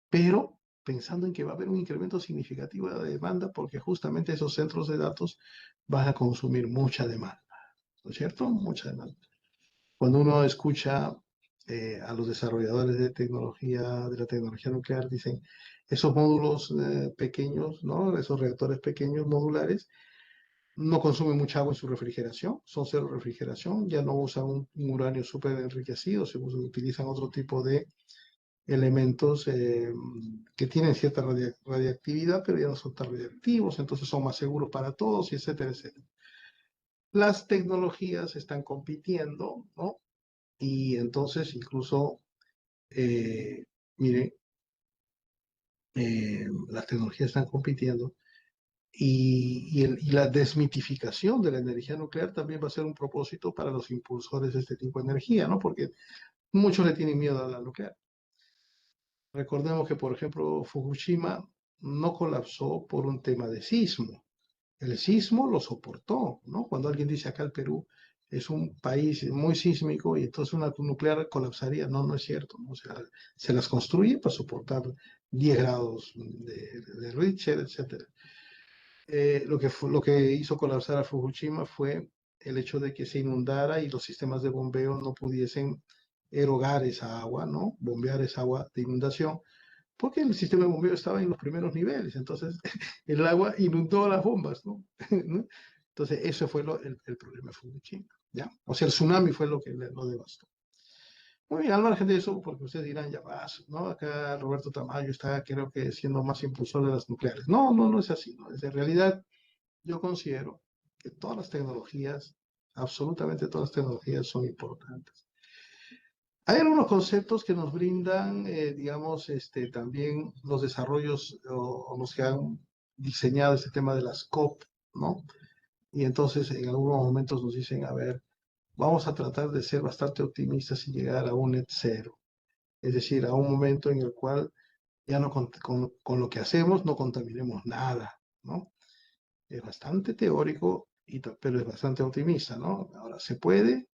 Speaker 1: Pero pensando en que va a haber un incremento significativo de la demanda porque justamente esos centros de datos van a consumir mucha demanda, ¿no es cierto? Mucha demanda. Cuando uno escucha a los desarrolladores de la tecnología nuclear, dicen, esos módulos pequeños, ¿no? Esos reactores pequeños modulares, no consumen mucha agua en su refrigeración, son cero refrigeración, ya no usan un uranio súper enriquecido, se utilizan otro tipo de elementos que tienen cierta radiactividad, pero ya no son tan radiactivos, entonces son más seguros para todos, y etcétera, etcétera. Las tecnologías están compitiendo, ¿no? Y entonces incluso, eh, miren, las tecnologías están compitiendo y la desmitificación de la energía nuclear también va a ser un propósito para los impulsores de este tipo de energía, ¿no? Porque muchos le tienen miedo a la nuclear. Recordemos que, por ejemplo, Fukushima no colapsó por un tema de sismo. El sismo lo soportó, ¿no? Cuando alguien dice acá el Perú es un país muy sísmico y entonces una nuclear colapsaría, no, no es cierto, ¿no? O sea, se las construye para soportar 10 grados de Richter, etcétera. Lo que hizo colapsar a Fukushima fue el hecho de que se inundara y los sistemas de bombeo no pudiesen erogar esa agua, ¿no? Bombear esa agua de inundación, porque el sistema de bombeo estaba en los primeros niveles, entonces el agua inundó las bombas, ¿no? Entonces, eso fue el problema de Fukushima, ¿ya? O sea, el tsunami fue lo que lo devastó. Muy bien, al margen de eso, porque ustedes dirán, ya vas, ¿no? Acá Roberto Tamayo está, creo que, siendo más impulsor de las nucleares. No, no, no es así, ¿no? En realidad, yo considero que todas las tecnologías, absolutamente todas las tecnologías son importantes. Hay algunos conceptos que nos brindan, digamos, también los desarrollos o los que han diseñado este tema de las COP, ¿no? Y entonces en algunos momentos nos dicen, a ver, vamos a tratar de ser bastante optimistas y llegar a un net cero, es decir, a un momento en el cual ya no con lo que hacemos no contaminemos nada, ¿no? Es bastante teórico, pero es bastante optimista, ¿no? Ahora, ¿se puede?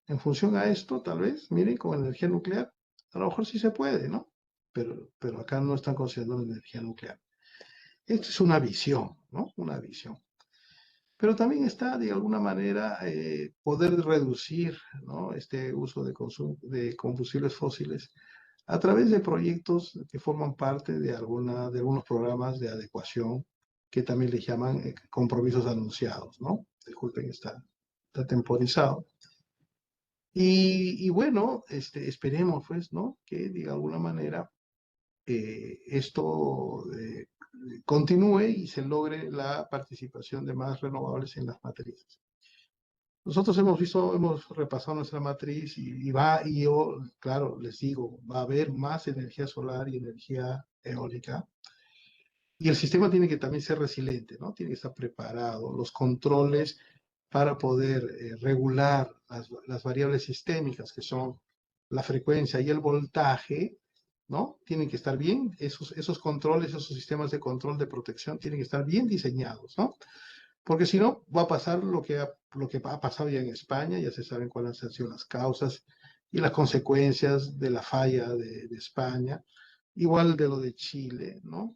Speaker 1: En función a esto, tal vez, miren, con energía nuclear, a lo mejor sí se puede, ¿no? Pero acá no están considerando la energía nuclear. Esto es una visión, ¿no? Una visión. Pero también está, de alguna manera, poder reducir, ¿no? Este uso de combustibles fósiles a través de proyectos que forman parte de algunos programas de adecuación que también les llaman compromisos anunciados, ¿no? Disculpen, está temporizado. Y bueno, esperemos, pues, ¿no? Que de alguna manera esto continúe y se logre la participación de más renovables en las matrices. Nosotros hemos repasado nuestra matriz y yo, claro, les digo, va a haber más energía solar y energía eólica. Y el sistema tiene que también ser resiliente, ¿no? Tiene que estar preparado. Los controles para poder regular las variables sistémicas, que son la frecuencia y el voltaje, ¿no? Tienen que estar bien. Esos controles, esos sistemas de control de protección tienen que estar bien diseñados, ¿no? Porque si no, va a pasar lo que ha pasado ya en España, ya se saben cuáles han sido las causas y las consecuencias de la falla de España, igual de lo de Chile, ¿no?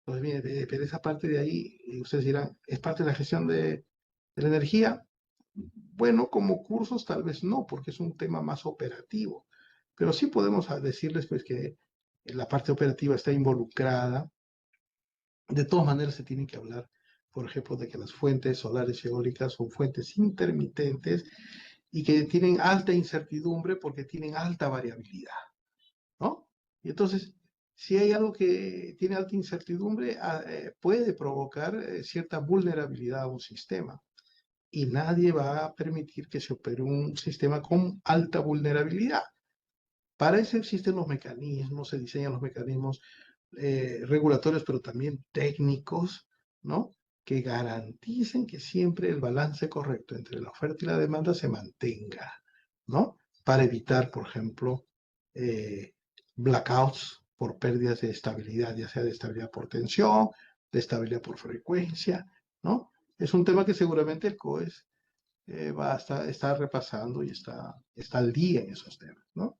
Speaker 1: Pues bien, pero esa parte de ahí, ustedes dirán, ¿es parte de la gestión de la energía? Bueno, como cursos tal vez no, porque es un tema más operativo, pero sí podemos decirles pues que la parte operativa está involucrada. De todas maneras, se tiene que hablar, por ejemplo, de que las fuentes solares y eólicas son fuentes intermitentes y que tienen alta incertidumbre porque tienen alta variabilidad, ¿no? Y entonces, si hay algo que tiene alta incertidumbre, puede provocar cierta vulnerabilidad a un sistema. Y nadie va a permitir que se opere un sistema con alta vulnerabilidad. Para eso existen los mecanismos, se diseñan los mecanismos regulatorios, pero también técnicos, ¿no? Que garanticen que siempre el balance correcto entre la oferta y la demanda se mantenga, ¿no? Para evitar, por ejemplo, blackouts por pérdidas de estabilidad, ya sea de estabilidad por tensión, de estabilidad por frecuencia, ¿no? Es un tema que seguramente el COES va a estar repasando y está al día en esos temas, ¿no?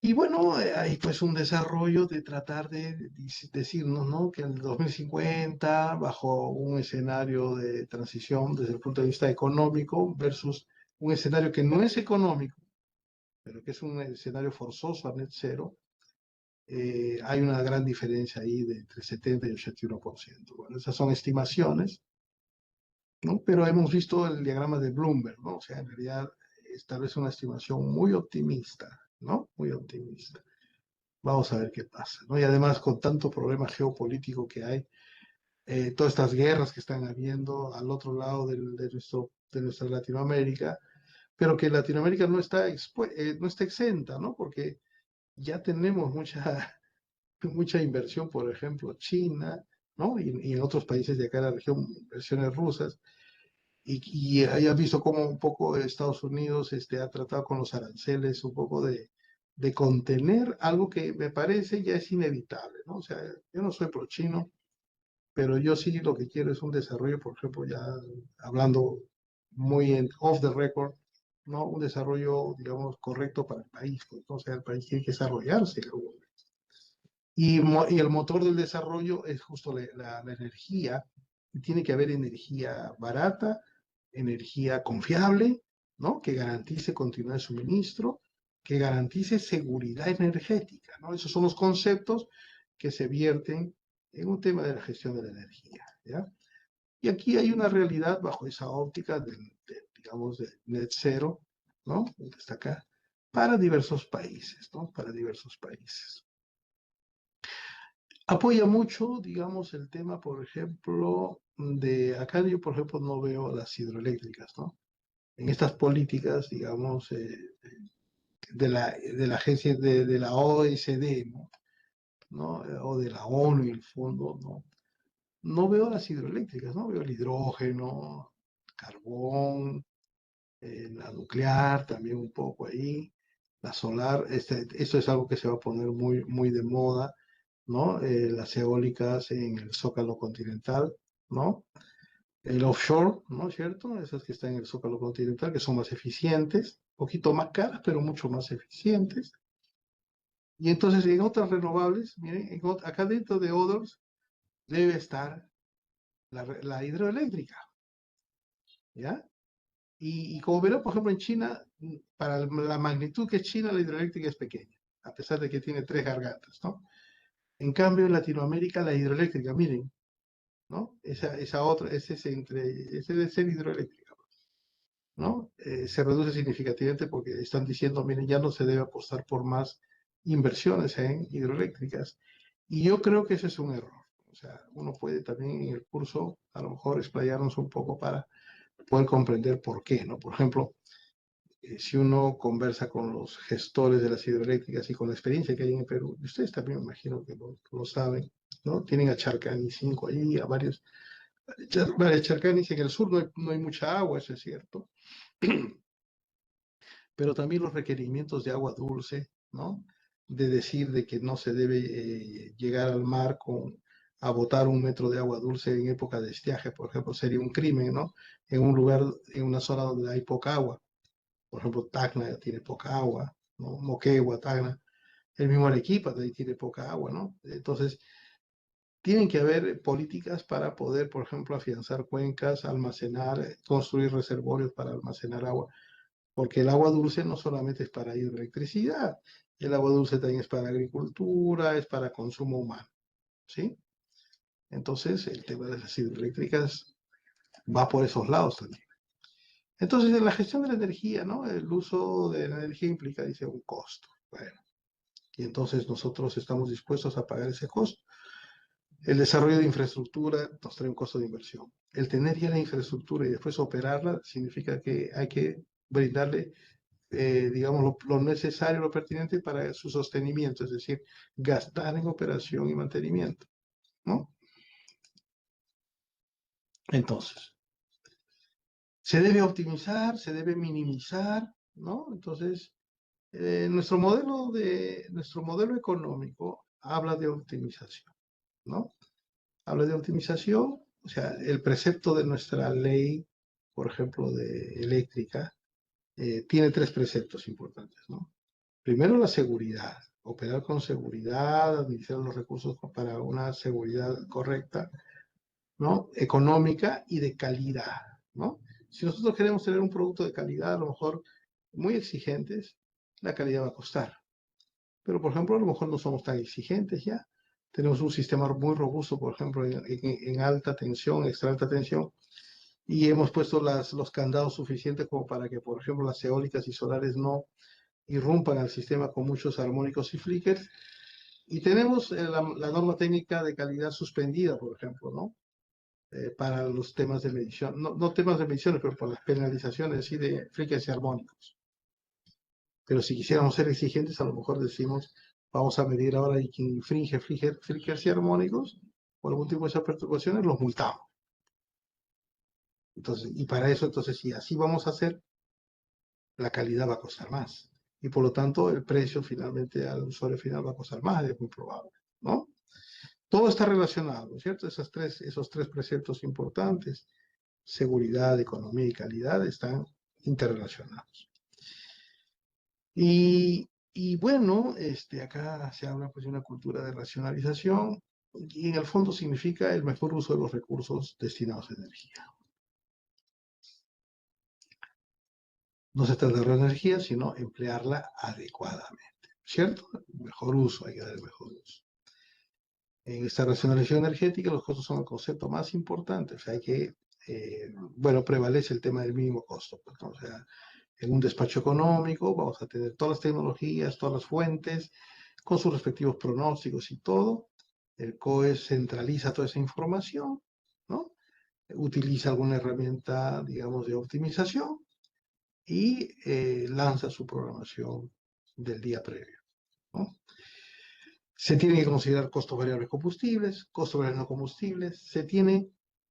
Speaker 1: Y bueno, hay pues un desarrollo de tratar de decirnos, ¿no? Que en el 2050, bajo un escenario de transición desde el punto de vista económico versus un escenario que no es económico, pero que es un escenario forzoso a net cero, hay una gran diferencia ahí de entre 70 y 81%. Bueno, esas son estimaciones, ¿no? Pero hemos visto el diagrama de Bloomberg, ¿no? O sea, en realidad es tal vez una estimación muy optimista, ¿no? Muy optimista. Vamos a ver qué pasa, ¿no? Y además con tanto problema geopolítico que hay, todas estas guerras que están habiendo al otro lado de nuestra Latinoamérica, pero que Latinoamérica no está exenta, ¿no? Porque ya tenemos mucha inversión, por ejemplo, China, ¿no? Y en otros países de acá de la región, inversiones rusas, y hayas visto cómo un poco Estados Unidos ha tratado con los aranceles un poco de contener algo que me parece ya es inevitable, ¿no? O sea, yo no soy pro chino, pero yo sí lo que quiero es un desarrollo, por ejemplo, ya hablando muy off the record, ¿no? Un desarrollo, digamos, correcto para el país, pues, ¿no? O sea, el país tiene que desarrollarse. Y el motor del desarrollo es justo la energía. Y tiene que haber energía barata, energía confiable, ¿no? Que garantice continuidad de suministro, que garantice seguridad energética, ¿no? Esos son los conceptos que se vierten en un tema de la gestión de la energía, ¿ya? Y aquí hay una realidad bajo esa óptica digamos, de net cero, ¿no? Que está acá. para diversos países, ¿no? Para diversos países. Apoya mucho, digamos, el tema, por ejemplo, acá yo, por ejemplo, no veo las hidroeléctricas, ¿no? En estas políticas, digamos, de la agencia de la OECD, ¿no? ¿No? O de la ONU y el fondo, ¿no? No veo las hidroeléctricas, ¿no? Veo el hidrógeno, carbón, la nuclear también un poco ahí, la solar, esto es algo que se va a poner muy, muy de moda, ¿no? Las eólicas en el zócalo continental, ¿no? El offshore, ¿no es cierto? Esas que están en el zócalo continental, que son más eficientes, un poquito más caras, pero mucho más eficientes. Y entonces en otras renovables, miren, acá dentro de Others debe estar la hidroeléctrica, ¿ya? Y como verán, por ejemplo, en China, para la magnitud que es China, la hidroeléctrica es pequeña, a pesar de que tiene 3 gargantas, ¿no? En cambio, en Latinoamérica, la hidroeléctrica, miren, ¿no? Esa otra, ese debe ser hidroeléctrica, ¿no? Se reduce significativamente porque están diciendo, miren, ya no se debe apostar por más inversiones en hidroeléctricas. Y yo creo que ese es un error. O sea, uno puede también en el curso, a lo mejor, explayarnos un poco para poder comprender por qué, ¿no? Por ejemplo, si uno conversa con los gestores de las hidroeléctricas y con la experiencia que hay en el Perú, ustedes también me imagino que lo saben, ¿no? Tienen a Charcani 5 allí, a varias Charcanis. En el sur no hay mucha agua, eso es cierto, pero también los requerimientos de agua dulce, ¿no? De decir de que no se debe llegar al mar a botar 1 metro de agua dulce en época de estiaje, por ejemplo, sería un crimen, ¿no? En un lugar, en una zona donde hay poca agua. Por ejemplo, Tacna tiene poca agua, ¿no? Moquegua, Tacna, el mismo Arequipa ahí tiene poca agua, ¿no? Entonces, tienen que haber políticas para poder, por ejemplo, afianzar cuencas, almacenar, construir reservorios para almacenar agua, porque el agua dulce no solamente es para hidroelectricidad, el agua dulce también es para agricultura, es para consumo humano, ¿sí? Entonces, el tema de las hidroeléctricas va por esos lados también. Entonces, en la gestión de la energía, ¿no? El uso de la energía implica, dice, un costo. Bueno, y entonces nosotros estamos dispuestos a pagar ese costo. El desarrollo de infraestructura nos trae un costo de inversión. El tener ya la infraestructura y después operarla significa que hay que brindarle, digamos, lo necesario, lo pertinente para su sostenimiento, es decir, gastar en operación y mantenimiento, ¿no? Entonces, se debe optimizar, se debe minimizar, ¿no? Entonces, nuestro modelo económico habla de optimización, ¿no? Habla de optimización, o sea, el precepto de nuestra ley, por ejemplo, de eléctrica, tiene 3 preceptos importantes, ¿no? Primero, la seguridad, operar con seguridad, administrar los recursos para una seguridad correcta, ¿no? Económica y de calidad, ¿no? Si nosotros queremos tener un producto de calidad, a lo mejor muy exigentes, la calidad va a costar. Pero, por ejemplo, a lo mejor no somos tan exigentes ya. Tenemos un sistema muy robusto, por ejemplo, en alta tensión, extra alta tensión, y hemos puesto los candados suficientes como para que, por ejemplo, las eólicas y solares no irrumpan al sistema con muchos armónicos y flickers. Y tenemos la norma técnica de calidad suspendida, por ejemplo, ¿no? Para los temas de medición, no temas de mediciones, pero por las penalizaciones sí de flickers y armónicos. Pero si quisiéramos ser exigentes, a lo mejor decimos, vamos a medir ahora y quien infringe flickers y armónicos por algún tipo de esas perturbaciones, los multamos. Entonces, y para eso, entonces, si así vamos a hacer, la calidad va a costar más. Y por lo tanto, el precio finalmente al usuario final va a costar más, es muy probable, ¿no? Todo está relacionado, ¿cierto? Esos tres preceptos importantes, seguridad, economía y calidad, están interrelacionados. Y bueno, acá se habla pues de una cultura de racionalización y en el fondo significa el mejor uso de los recursos destinados a energía. No se trata de ahorrar energía, sino emplearla adecuadamente, ¿cierto? Mejor uso, hay que dar el mejor uso. En esta racionalización energética los costos son el concepto más importante, o sea, bueno, prevalece el tema del mínimo costo, pues, ¿no? O sea, En un despacho económico vamos a tener todas las tecnologías, todas las fuentes, con sus respectivos pronósticos y todo. El COE centraliza toda esa información, ¿no? Utiliza alguna herramienta, digamos, de optimización y lanza su programación del día previo, ¿no? Se tienen que considerar costos variables combustibles, costos variables no combustibles. Se tiene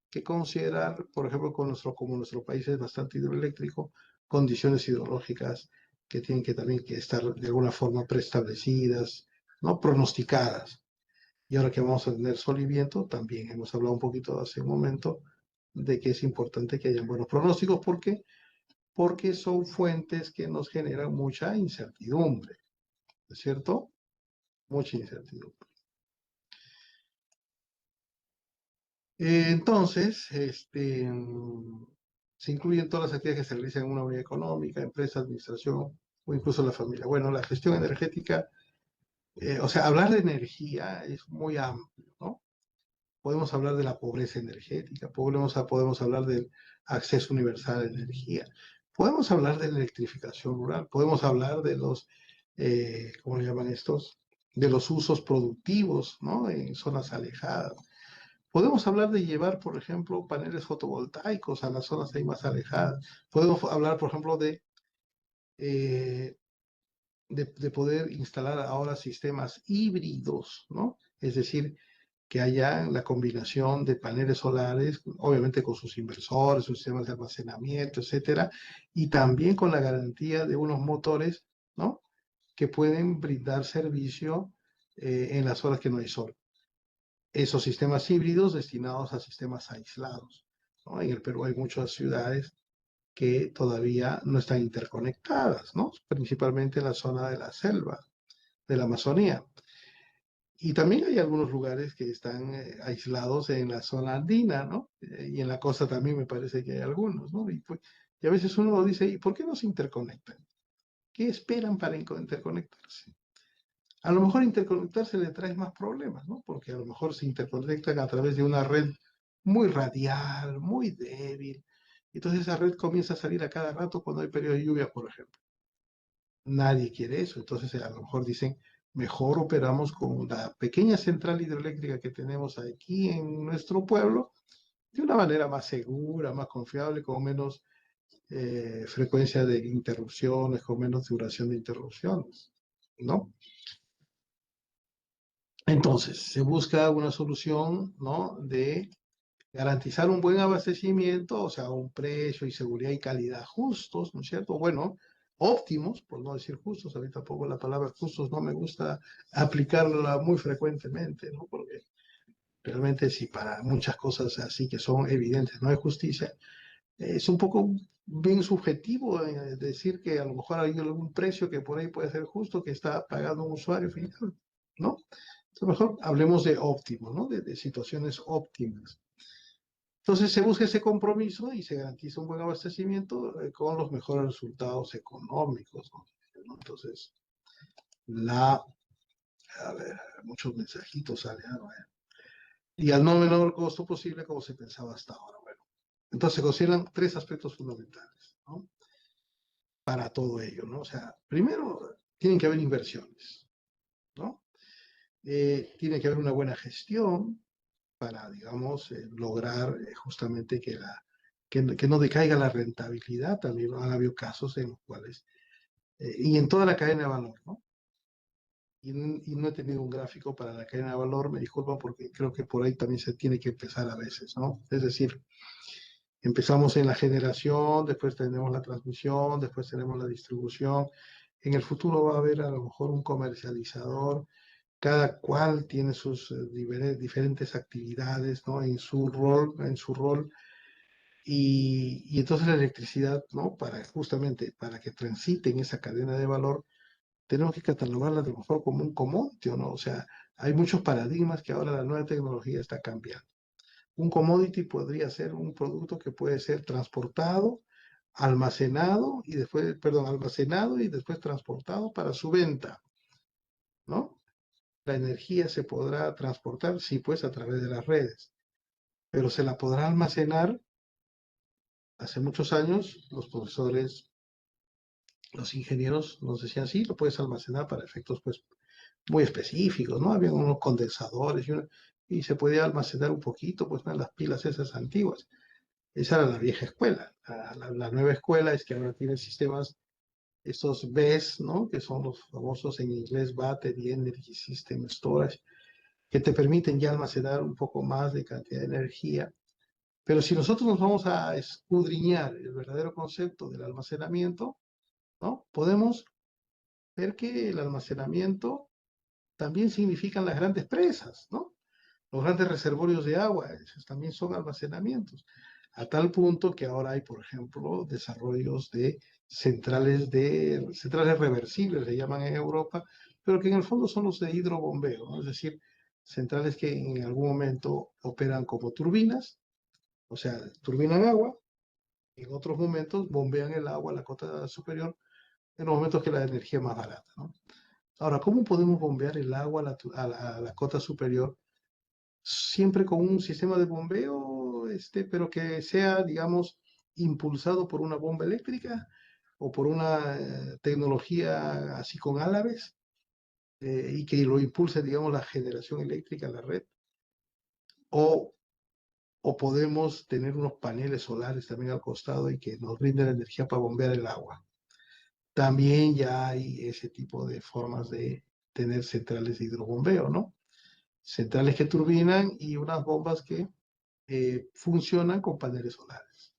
Speaker 1: que considerar, por ejemplo, como nuestro país es bastante hidroeléctrico, condiciones hidrológicas que tienen que también que estar de alguna forma preestablecidas, ¿no? Pronosticadas. Y ahora que vamos a tener sol y viento, también hemos hablado un poquito hace un momento de que es importante que haya buenos pronósticos. ¿Por qué? Porque son fuentes que nos generan mucha incertidumbre, ¿es cierto? Mucha incertidumbre. Entonces, se incluyen todas las actividades que se realizan en una unidad económica, empresa, administración o incluso la familia. Bueno, la gestión energética, o sea, hablar de energía es muy amplio, ¿no? Podemos hablar de la pobreza energética, podemos hablar del acceso universal a la energía, podemos hablar de la electrificación rural, podemos hablar de los, ¿cómo le llaman estos? De los usos productivos, ¿no? En zonas alejadas. Podemos hablar de llevar, por ejemplo, paneles fotovoltaicos a las zonas ahí más alejadas. Podemos hablar, por ejemplo, eh, de poder instalar ahora sistemas híbridos, ¿no? Es decir, que haya la combinación de paneles solares, obviamente con sus inversores, sus sistemas de almacenamiento, etcétera, y también con la garantía de unos motores, ¿no? Que pueden brindar servicio en las horas que no hay sol. Esos sistemas híbridos destinados a sistemas aislados, ¿no? En el Perú hay muchas ciudades que todavía no están interconectadas, ¿no? Principalmente en la zona de la selva, de la Amazonía. Y también hay algunos lugares que están aislados en la zona andina, ¿no? Y en la costa también me parece que hay algunos, ¿no? Y a veces uno dice, ¿y por qué no se interconectan? ¿Qué esperan para interconectarse? A lo mejor interconectarse le trae más problemas, ¿no? Porque a lo mejor se interconectan a través de una red muy radial, muy débil. Entonces esa red comienza a salir a cada rato cuando hay periodo de lluvia, por ejemplo. Nadie quiere eso. Entonces a lo mejor dicen, mejor operamos con la pequeña central hidroeléctrica que tenemos aquí en nuestro pueblo de una manera más segura, más confiable, con menos frecuencia de interrupciones, con menos duración de interrupciones, ¿no? Entonces, se busca una solución, ¿no? De garantizar un buen abastecimiento, o sea, un precio y seguridad y calidad justos, ¿no es cierto? Bueno, óptimos, por no decir justos, a mí tampoco la palabra justos no me gusta aplicarla muy frecuentemente, ¿no? Porque realmente si para muchas cosas así que son evidentes no hay justicia, es un poco bien subjetivo decir que a lo mejor hay algún precio que por ahí puede ser justo que está pagando un usuario final, ¿no? Entonces mejor hablemos de óptimo, ¿no? De situaciones óptimas. Entonces se busca ese compromiso y se garantiza un buen abastecimiento con los mejores resultados económicos, ¿no? Entonces, a ver, muchos mensajitos salen, ¿no? Y al no menor costo posible como se pensaba hasta ahora. Bueno, entonces se consideran tres aspectos fundamentales, ¿no? Para todo ello, ¿no? O sea, primero, tienen que haber inversiones, ¿no? Tiene que haber una buena gestión para, digamos, lograr justamente que no decaiga la rentabilidad. También han habido casos en los cuales, y en toda la cadena de valor, ¿no? Y no he tenido un gráfico para la cadena de valor, me disculpan porque creo que por ahí también se tiene que empezar a veces, ¿no? Es decir, empezamos en la generación, después tenemos la transmisión, después tenemos la distribución. En el futuro va a haber a lo mejor un comercializador, cada cual tiene sus diferentes actividades, ¿no? En su rol. Y entonces la electricidad, ¿no? Justamente para que transite en esa cadena de valor, tenemos que catalogarla a lo mejor como un commodity, ¿no? O sea, hay muchos paradigmas que ahora la nueva tecnología está cambiando. Un commodity podría ser un producto que puede ser transportado, almacenado y después transportado para su venta, ¿no? La energía se podrá transportar, sí, pues a través de las redes, pero se la podrá almacenar. Hace muchos años los profesores los ingenieros nos decían, sí, lo puedes almacenar para efectos pues muy específicos, ¿no? Había unos condensadores y se podía almacenar un poquito, pues, ¿no? Las pilas esas antiguas. Esa era la vieja escuela. La nueva escuela es que ahora tiene sistemas, estos BESS, ¿no? Que son los famosos en inglés Battery Energy System Storage, que te permiten ya almacenar un poco más de cantidad de energía. Pero si nosotros nos vamos a escudriñar el verdadero concepto del almacenamiento, ¿no? Podemos ver que el almacenamiento también significan las grandes presas, ¿no? Los grandes reservorios de agua, esos también son almacenamientos, a tal punto que ahora hay, por ejemplo, desarrollos de centrales reversibles, le llaman en Europa, pero que en el fondo son los de hidrobombeo, ¿no? Es decir, centrales que en algún momento operan como turbinas, o sea, turbinan agua, en otros momentos bombean el agua a la cota superior, en los momentos que la energía es más barata, ¿no? Ahora, ¿cómo podemos bombear el agua a la cota superior? Siempre con un sistema de bombeo, pero que sea, digamos, impulsado por una bomba eléctrica o por una tecnología así con álabes, y que lo impulse, digamos, la generación eléctrica en la red. O, o podemos tener unos paneles solares también al costado y que nos brinden energía para bombear el agua. También ya hay ese tipo de formas de tener centrales de hidrobombeo, ¿no? Centrales que turbinan y unas bombas que funcionan con paneles solares.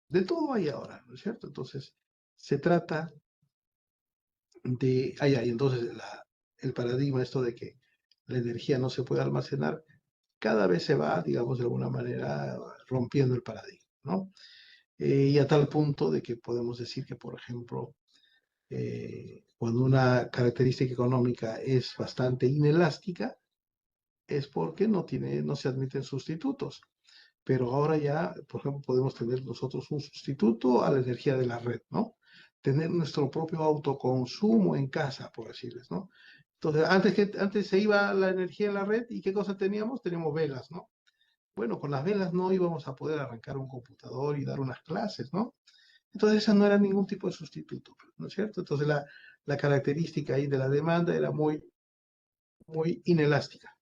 Speaker 1: De todo hay ahora, ¿no es cierto? Entonces, se trata de, entonces el paradigma esto de que la energía no se puede almacenar, cada vez se va, digamos, de alguna manera rompiendo el paradigma, ¿no? Y a tal punto de que podemos decir que, por ejemplo, cuando una característica económica es bastante inelástica, es porque no se admiten sustitutos. Pero ahora ya, por ejemplo, podemos tener nosotros un sustituto a la energía de la red, ¿no? Tener nuestro propio autoconsumo en casa, por decirles, ¿no? Entonces, antes se iba la energía en la red y ¿qué cosa teníamos? Teníamos velas, ¿no? Bueno, con las velas no íbamos a poder arrancar un computador y dar unas clases, ¿no? Entonces, esa no era ningún tipo de sustituto, ¿no es cierto? Entonces, la característica ahí de la demanda era muy, muy inelástica.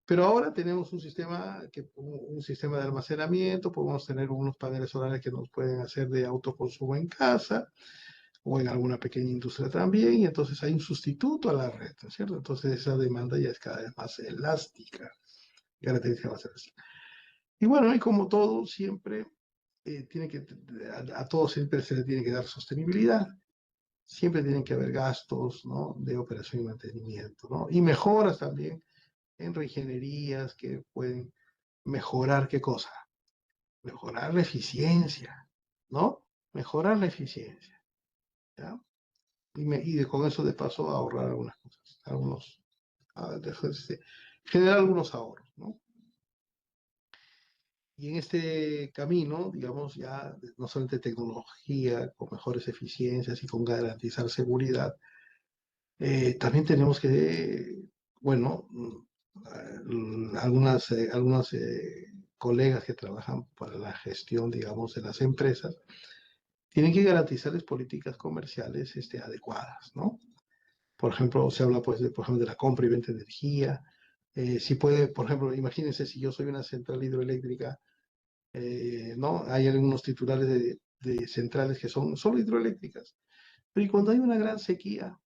Speaker 1: Pero ahora tenemos un sistema de almacenamiento, podemos tener unos paneles solares que nos pueden hacer de autoconsumo en casa o en alguna pequeña industria también, y entonces hay un sustituto a la red, ¿no es cierto? Entonces esa demanda ya es cada vez más elástica, característica más elástica. Y bueno, y como todo, siempre tiene que, a todo siempre se le tiene que dar sostenibilidad, siempre tienen que haber gastos, ¿no? De operación y mantenimiento, ¿no? Y mejoras también en reingenierías que pueden mejorar qué cosa, mejorar la eficiencia, ¿no? Mejorar la eficiencia, ¿ya? Con eso de paso ahorrar algunas cosas, generar algunos ahorros, ¿no? Y en este camino, digamos, ya no solamente tecnología, con mejores eficiencias y con garantizar seguridad, también tenemos que, bueno, algunas colegas que trabajan para la gestión, digamos, de las empresas, tienen que garantizarles políticas comerciales adecuadas, ¿no? Por ejemplo, se habla pues por ejemplo, de la compra y venta de energía. Si puede, por ejemplo, imagínense si yo soy una central hidroeléctrica, ¿no? Hay algunos titulares de centrales que son solo hidroeléctricas. Pero y cuando hay una gran sequía,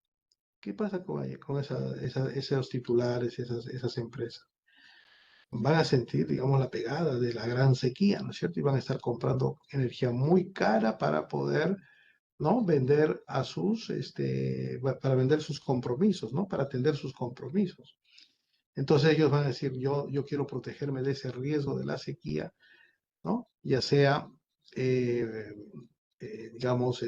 Speaker 1: ¿qué pasa con esos titulares, esas empresas? Van a sentir, digamos, la pegada de la gran sequía, ¿no es cierto? Y van a estar comprando energía muy cara para poder, ¿no? Vender para vender sus compromisos, ¿no? Para atender sus compromisos. Entonces ellos van a decir, yo quiero protegerme de ese riesgo de la sequía, ¿no? Ya sea, eh, digamos,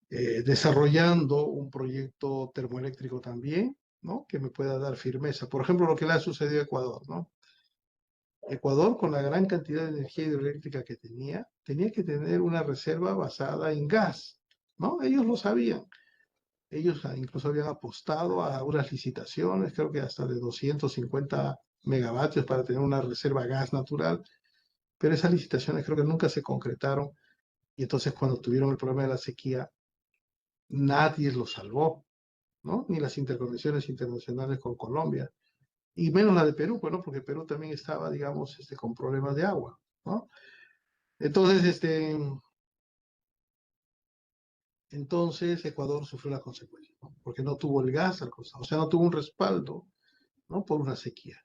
Speaker 1: desarrollando un proyecto termoeléctrico también, ¿no? Que me pueda dar firmeza. Por ejemplo, lo que le ha sucedido a Ecuador, ¿no? Ecuador, con la gran cantidad de energía hidroeléctrica que tenía que tener una reserva basada en gas, ¿no? Ellos lo sabían. Ellos incluso habían apostado a unas licitaciones, creo que hasta de 250 megavatios para tener una reserva gas natural, pero esas licitaciones creo que nunca se concretaron Y entonces cuando tuvieron el problema de la sequía, nadie los salvó, ¿no? Ni las interconexiones internacionales con Colombia, y menos la de Perú, pues, ¿no? Porque Perú también estaba, digamos, con problemas de agua, ¿no? Entonces, entonces Ecuador sufrió la consecuencia, ¿no? Porque no tuvo el gas al costado, o sea, no tuvo un respaldo, ¿no? Por una sequía.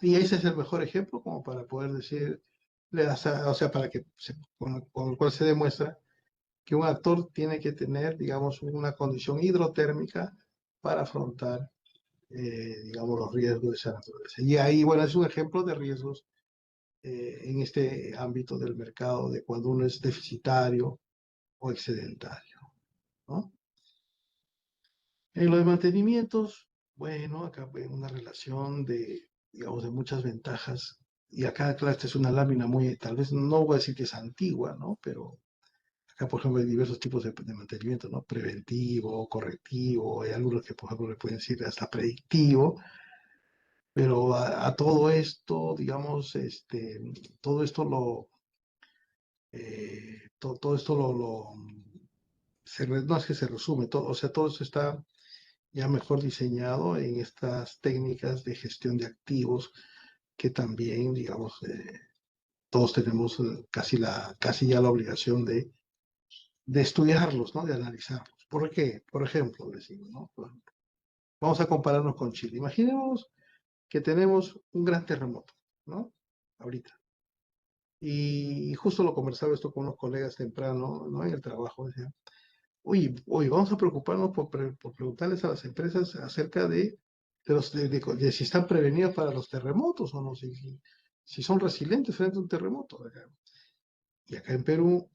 Speaker 1: Y ese es el mejor ejemplo como para poder decir, o sea, con el cual se demuestra que un actor tiene que tener, digamos, una condición hidrotérmica para afrontar, digamos, los riesgos de esa naturaleza. Y ahí, bueno, es un ejemplo de riesgos en este ámbito del mercado de cuando uno es deficitario o excedentario, ¿no? En los mantenimientos, bueno, acá hay una relación de, digamos, de muchas ventajas. Y acá, claro, esta es una lámina muy, tal vez no voy a decir que es antigua, ¿no? Pero acá, por ejemplo, hay diversos tipos de mantenimiento, ¿no? Preventivo, correctivo, hay algunos que, por ejemplo, le pueden decir hasta predictivo, pero a todo esto, digamos, todo esto todo esto no es que se resume, todo, o sea, todo eso está ya mejor diseñado en estas técnicas de gestión de activos que también, digamos, todos tenemos casi ya la obligación de estudiarlos, ¿no? De analizarlos. ¿Por qué? Por ejemplo, decimos, ¿no? Vamos a compararnos con Chile. Imaginemos que tenemos un gran terremoto, ¿no? Ahorita. Y justo lo conversaba esto con unos colegas temprano, ¿no? En el trabajo. Decía, oye, vamos a preocuparnos por preguntarles a las empresas acerca de si están prevenidas para los terremotos o no, si son resilientes frente a un terremoto. Y acá en Perú,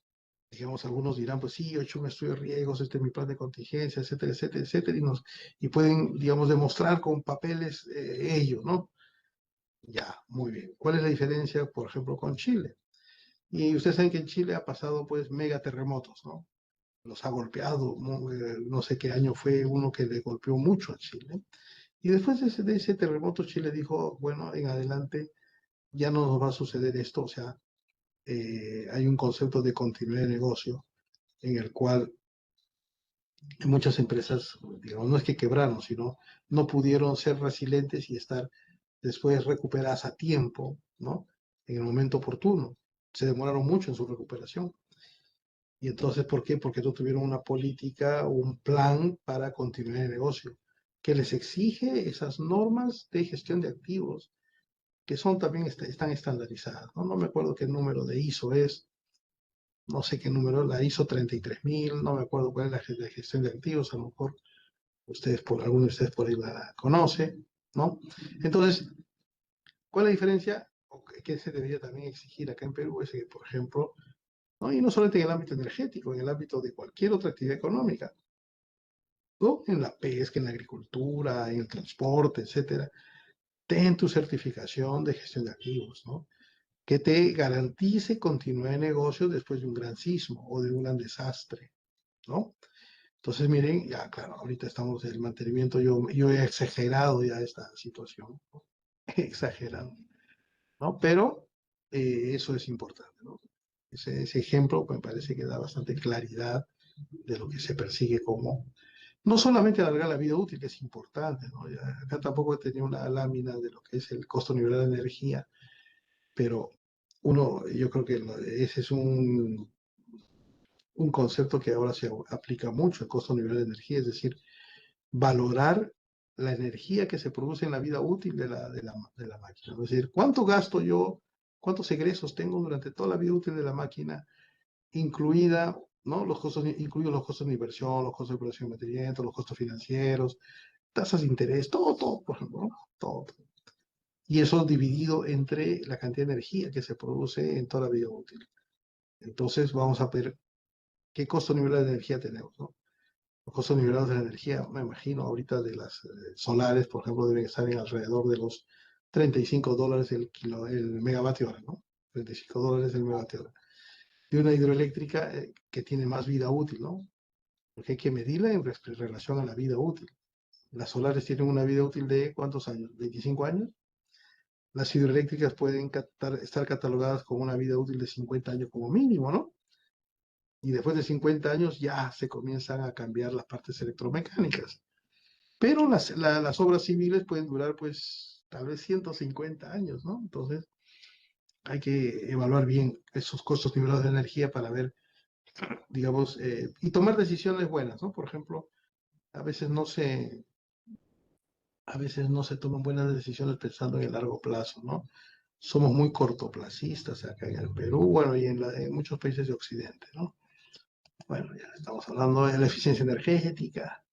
Speaker 1: digamos, algunos dirán, pues sí, yo he hecho un estudio de riesgos, este es mi plan de contingencia, etcétera, etcétera, etcétera, y pueden, digamos, demostrar con papeles ello, ¿no? Ya, muy bien. ¿Cuál es la diferencia, por ejemplo, con Chile? Y ustedes saben que en Chile ha pasado, pues, megaterremotos, ¿no? Los ha golpeado, no sé qué año fue uno que le golpeó mucho a Chile. Y después de ese terremoto, Chile dijo, bueno, en adelante ya no nos va a suceder esto, o sea, hay un concepto de continuidad de negocio en el cual muchas empresas, digamos, no es que quebraron, sino no pudieron ser resilientes y estar después recuperadas a tiempo, ¿no? En el momento oportuno. Se demoraron mucho en su recuperación. Y entonces, ¿por qué? Porque no tuvieron una política o un plan para continuar el negocio, que les exige esas normas de gestión de activos, que son también están estandarizadas, ¿no? No me acuerdo qué número de ISO es, no sé qué número, la ISO 33000, no me acuerdo cuál es la gestión de activos, a lo mejor alguno de ustedes por ahí la conoce, ¿no? Entonces, ¿cuál es la diferencia? O que se debería también exigir acá en Perú es que, por ejemplo, ¿no? Y no solamente en el ámbito energético, en el ámbito de cualquier otra actividad económica, ¿no? En la pesca, en la agricultura, en el transporte, etcétera. Ten tu certificación de gestión de activos, ¿no? Que te garantice continuar el negocio después de un gran sismo o de un gran desastre, ¿no? Entonces, miren, ya claro, ahorita estamos en el mantenimiento, yo he exagerado ya esta situación, ¿no? He exagerado, ¿no? Pero eso es importante, ¿no? Ese ejemplo me parece que da bastante claridad de lo que se persigue como, no solamente alargar la vida útil, que es importante, ¿no? Acá tampoco he tenido una lámina de lo que es el costo nivel de energía, pero yo creo que ese es un concepto que ahora se aplica mucho, el costo nivel de energía, es decir, valorar la energía que se produce en la vida útil de la máquina. Es decir, ¿cuánto gasto yo, cuántos egresos tengo durante toda la vida útil de la máquina, incluida, ¿no? Incluidos los costos de inversión, los costos de operación de mantenimiento, los costos financieros, tasas de interés, todo, por ejemplo, ¿no? Todo. Y eso dividido entre la cantidad de energía que se produce en toda la vida útil. Entonces vamos a ver qué costo nivel de energía tenemos, ¿no? Los costos nivelados de la energía, me imagino, ahorita de las solares, por ejemplo, deben estar en alrededor de los $35 el megavatio hora, ¿no? $35 el megavatio hora. De una hidroeléctrica que tiene más vida útil, ¿no? Porque hay que medirla en relación a la vida útil. Las solares tienen una vida útil de ¿cuántos años? ¿25 años? Las hidroeléctricas pueden estar catalogadas con una vida útil de 50 años como mínimo, ¿no? Y después de 50 años ya se comienzan a cambiar las partes electromecánicas. Pero las obras civiles pueden durar pues tal vez 150 años, ¿no? Entonces hay que evaluar bien esos costos nivelados de energía para ver, digamos, y tomar decisiones buenas, ¿no? Por ejemplo, a veces no se, a veces no se toman buenas decisiones pensando en el largo plazo, ¿no? Somos muy cortoplacistas acá en el Perú, bueno, y en muchos países de Occidente, ¿no? Bueno, ya estamos hablando de la eficiencia energética.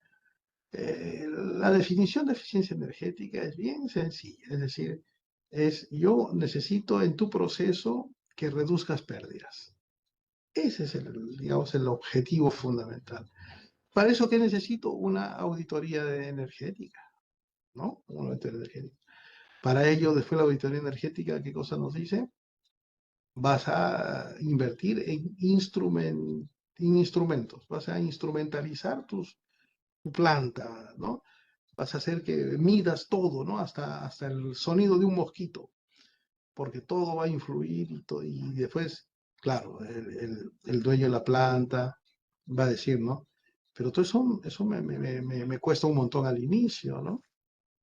Speaker 1: La definición de eficiencia energética es bien sencilla, es decir, es yo necesito en tu proceso que reduzcas pérdidas. Ese es el, digamos, el objetivo fundamental. Para eso, ¿qué necesito? Una auditoría energética, ¿no? Una auditoría energética. Para ello, después la auditoría energética, ¿qué cosa nos dice? Vas a invertir en instrumentos, vas a instrumentalizar tu planta, ¿no? Vas a hacer que midas todo, ¿no? Hasta el sonido de un mosquito, porque todo va a influir y después, claro, el dueño de la planta va a decir, ¿no? Pero todo eso me cuesta un montón al inicio, ¿no?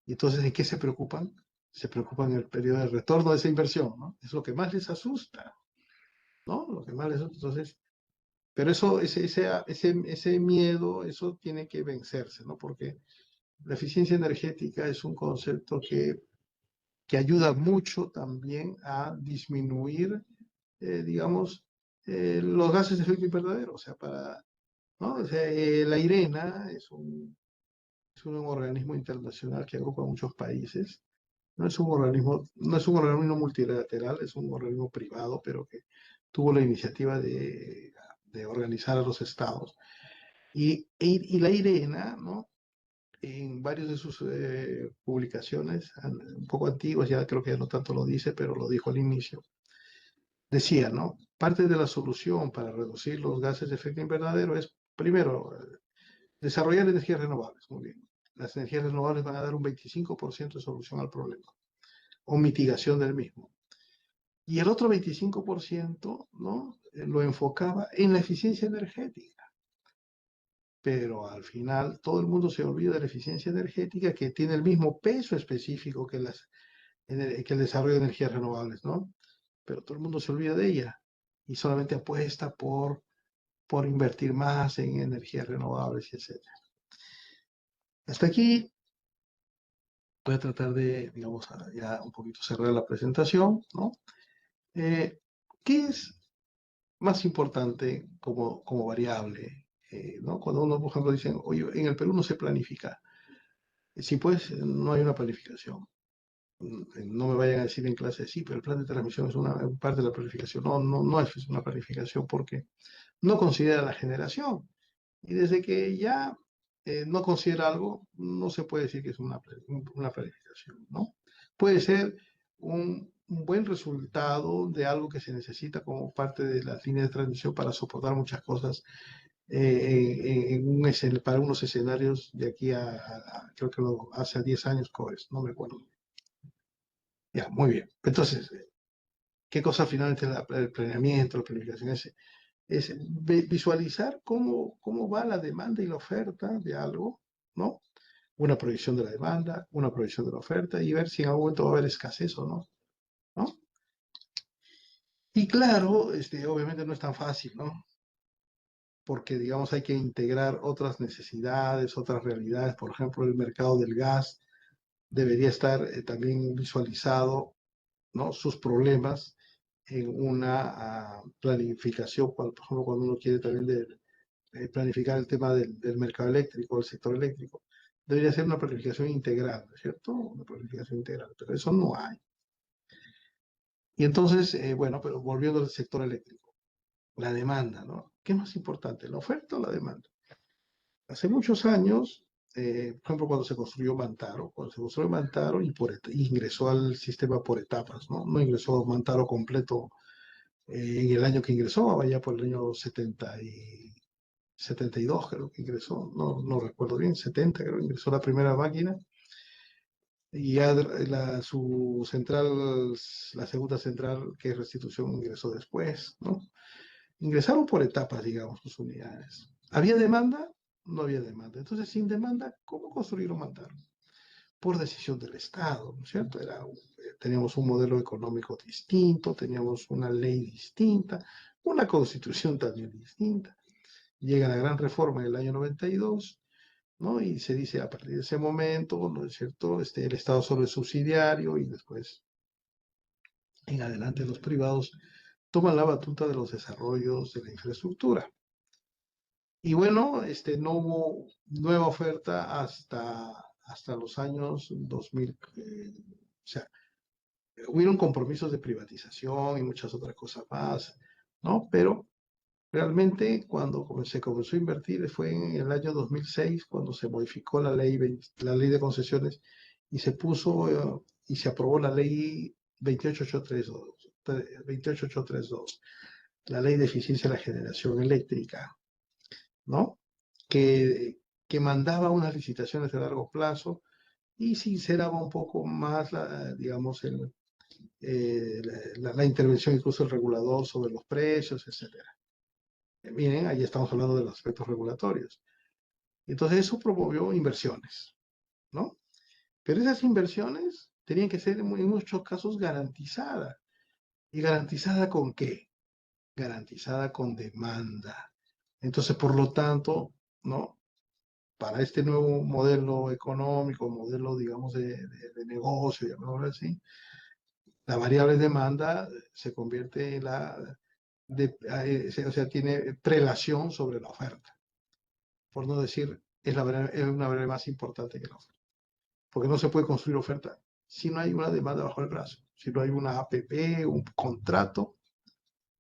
Speaker 1: Y entonces, ¿en qué se preocupan? Se preocupan en el periodo de retorno de esa inversión, ¿no? Es lo que más les asusta, ¿no? Lo que más les asusta. Entonces, pero eso, ese miedo, eso tiene que vencerse, ¿no? Porque la eficiencia energética es un concepto que ayuda mucho también a disminuir, digamos, los gases de efecto invernadero. O sea, ¿no? O sea, la IRENA es un organismo internacional que agrupa muchos países. No es un organismo multilateral, es un organismo privado, pero que tuvo la iniciativa de organizar a los estados. Y la IRENA, ¿no? En varios de sus publicaciones, un poco antiguas, ya creo que ya no tanto lo dice, pero lo dijo al inicio, decía, ¿no? Parte de la solución para reducir los gases de efecto invernadero es, primero, desarrollar energías renovables. Muy bien. Las energías renovables van a dar un 25% de solución al problema o mitigación del mismo. Y el otro 25%, ¿no? Lo enfocaba en la eficiencia energética. Pero al final todo el mundo se olvida de la eficiencia energética que tiene el mismo peso específico que el desarrollo de energías renovables, ¿no? Pero todo el mundo se olvida de ella y solamente apuesta por invertir más en energías renovables, etc. Hasta aquí voy a tratar de, digamos, ya un poquito cerrar la presentación, ¿no? Eh, ¿Qué es más importante como variable? ¿No? Cuando uno, por ejemplo, dice, oye, en el Perú no se planifica. Si pues no hay una planificación. No me vayan a decir en clase, sí, pero el plan de transmisión es una parte de la planificación. No, no, no es una planificación porque no considera la generación. Y desde que ya no considera algo, no se puede decir que es una planificación, ¿no? Puede ser un buen resultado de algo que se necesita como parte de las líneas de transmisión para soportar muchas cosas para unos escenarios de aquí creo que hace 10 años, no me acuerdo. Ya, muy bien. Entonces, ¿qué cosa finalmente el planeamiento, la planificación? Es visualizar cómo va la demanda y la oferta de algo, ¿no? Una proyección de la demanda, una proyección de la oferta y ver si en algún momento va a haber escasez o no, ¿no? Y claro, obviamente no es tan fácil, ¿no? Porque, digamos, hay que integrar otras necesidades, otras realidades. Por ejemplo, el mercado del gas debería estar también visualizado, ¿no? Sus problemas en una planificación, por ejemplo, cuando uno quiere también planificar el tema del mercado eléctrico, del sector eléctrico, debería ser una planificación integral, ¿no es cierto? Una planificación integral, pero eso no hay. Y entonces, bueno, pero volviendo al sector eléctrico, la demanda, ¿no? ¿Qué es más importante, la oferta o la demanda? Hace muchos años, por ejemplo, cuando se construyó Mantaro ingresó al sistema por etapas, ¿no? No ingresó Mantaro completo en el año que ingresó, allá por el año 72 creo que ingresó, no recuerdo bien, 70 creo que ingresó la primera máquina, y ya su central, la segunda central, que es Restitución, ingresó después, ¿no? ingresaron por etapas, digamos, sus unidades. ¿Había demanda? No había demanda. Entonces, sin demanda, ¿cómo construir o mandar? Por decisión del Estado, ¿no es cierto? Teníamos un modelo económico distinto, teníamos una ley distinta, una constitución también distinta. Llega la gran reforma en el año 92, ¿no? Y se dice a partir de ese momento, ¿no es cierto? El Estado solo es subsidiario y después, en adelante, los privados toman la batuta de los desarrollos de la infraestructura. Y bueno, no hubo nueva oferta hasta los años 2000. O sea, hubieron compromisos de privatización y muchas otras cosas más, ¿no? Pero realmente cuando se comenzó a invertir fue en el año 2006 cuando se modificó la ley de concesiones y se puso y se aprobó la ley 28832, 28832, la ley de eficiencia de la generación eléctrica, ¿no? Que mandaba unas licitaciones de largo plazo y sinceraba un poco más, digamos, la intervención incluso del regulador sobre los precios, etcétera. Miren, ahí estamos hablando de los aspectos regulatorios. Entonces eso promovió inversiones, ¿no? Pero esas inversiones tenían que ser en muchos casos garantizadas. ¿Y garantizada con qué? Garantizada con demanda. Entonces, por lo tanto, ¿no? Para este nuevo modelo económico, modelo, digamos, de negocio, llamémoslo así, la variable demanda se convierte en o sea, tiene prelación sobre la oferta. Por no decir, es una variable más importante que la oferta. Porque no se puede construir oferta si no hay una demanda bajo el brazo, si no hay una APP, un contrato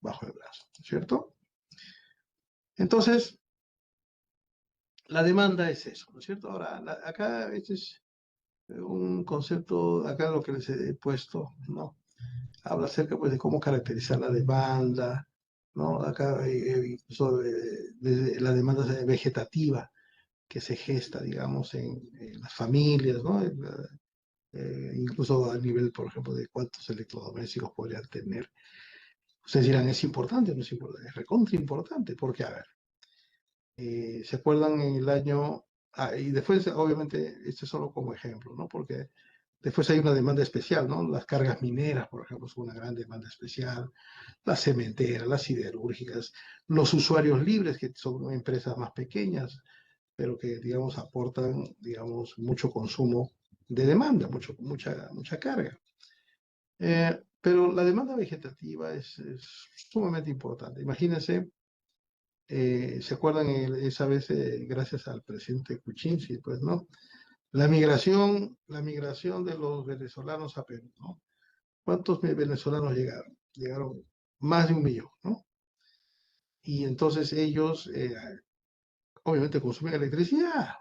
Speaker 1: bajo el brazo, ¿cierto? Entonces, la demanda es eso, ¿no es cierto? Ahora, acá este es un concepto, acá lo que les he puesto, ¿no? Habla acerca pues, de cómo caracterizar la demanda, ¿no? Acá incluso de la demanda vegetativa que se gesta, digamos, en las familias, ¿no? Incluso a nivel, por ejemplo, de cuántos electrodomésticos podrían tener. Ustedes dirán, ¿es importante o no es importante? Es recontra importante, porque, a ver, ¿se acuerdan en el año... y después, obviamente, este es solo como ejemplo, ¿no? Porque después hay una demanda especial, ¿no? Las cargas mineras, por ejemplo, son una gran demanda especial, las cementeras, las siderúrgicas, los usuarios libres, que son empresas más pequeñas, pero que, digamos, aportan, digamos, mucho consumo de demanda, mucha carga. Pero la demanda vegetativa es sumamente importante. Imagínense, ¿se acuerdan esa vez, gracias al presidente Kuczynski, pues, ¿no? La migración de los venezolanos a Perú, ¿no? ¿Cuántos venezolanos llegaron? Llegaron más de 1 millón, ¿no? Y entonces ellos, obviamente, consumen electricidad.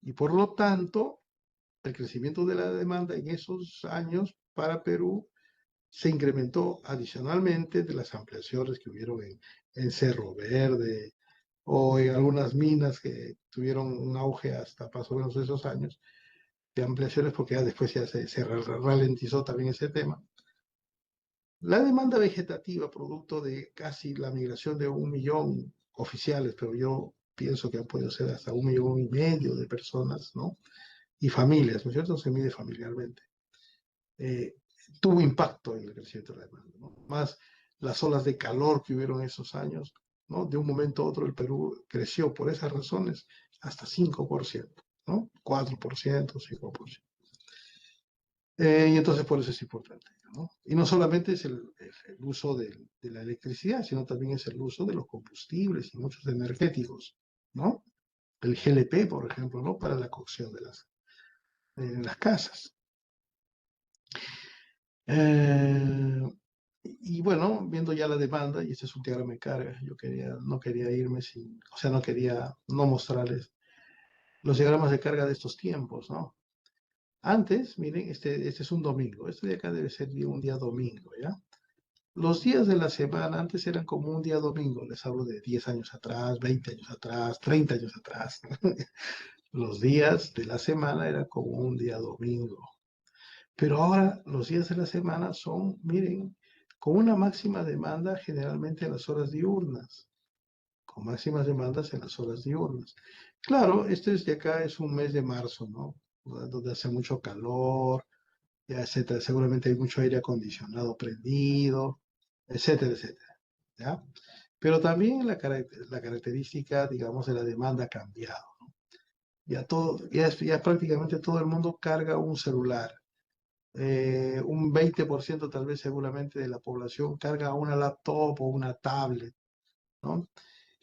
Speaker 1: Y por lo tanto, el crecimiento de la demanda en esos años para Perú se incrementó adicionalmente de las ampliaciones que hubieron en Cerro Verde o en algunas minas que tuvieron un auge hasta más o menos esos años de ampliaciones porque ya después ya se ralentizó también ese tema. La demanda vegetativa, producto de casi la migración de 1 millón oficiales, pero yo pienso que han podido ser hasta 1,5 millones de personas, ¿no? Y familias, ¿no es cierto? Se mide familiarmente. Eh, tuvo impacto en el crecimiento de la demanda, ¿no? Más las olas de calor que hubieron esos años, ¿no? De un momento a otro el Perú creció por esas razones hasta 5%, ¿no? 4%, 5%. Y entonces por eso es importante, ¿no? Y no solamente es el uso de la electricidad, sino también es el uso de los combustibles y muchos energéticos, ¿no? El GLP, por ejemplo, ¿no? Para la cocción en las casas. Y bueno, viendo ya la demanda, y este es un diagrama de carga, yo no quería irme sin, o sea, no quería no mostrarles los diagramas de carga de estos tiempos, ¿no? Antes, miren, este es un domingo, este de acá debe ser un día domingo, ¿ya? Los días de la semana antes eran como un día domingo, les hablo de 10 años atrás, 20 años atrás, 30 años atrás. Los días de la semana eran como un día domingo. Pero ahora los días de la semana son, miren, con una máxima demanda generalmente en las horas diurnas, con máximas demandas en las horas diurnas. Claro, este es de acá, es un mes de marzo, ¿no? Donde hace mucho calor, ya, etcétera. Seguramente hay mucho aire acondicionado prendido, etcétera, etcétera. ¿Ya? Pero también la característica, digamos, de la demanda ha cambiado. Ya todo, ya prácticamente todo el mundo carga un celular. Un 20% tal vez seguramente de la población carga una laptop o una tablet, ¿no?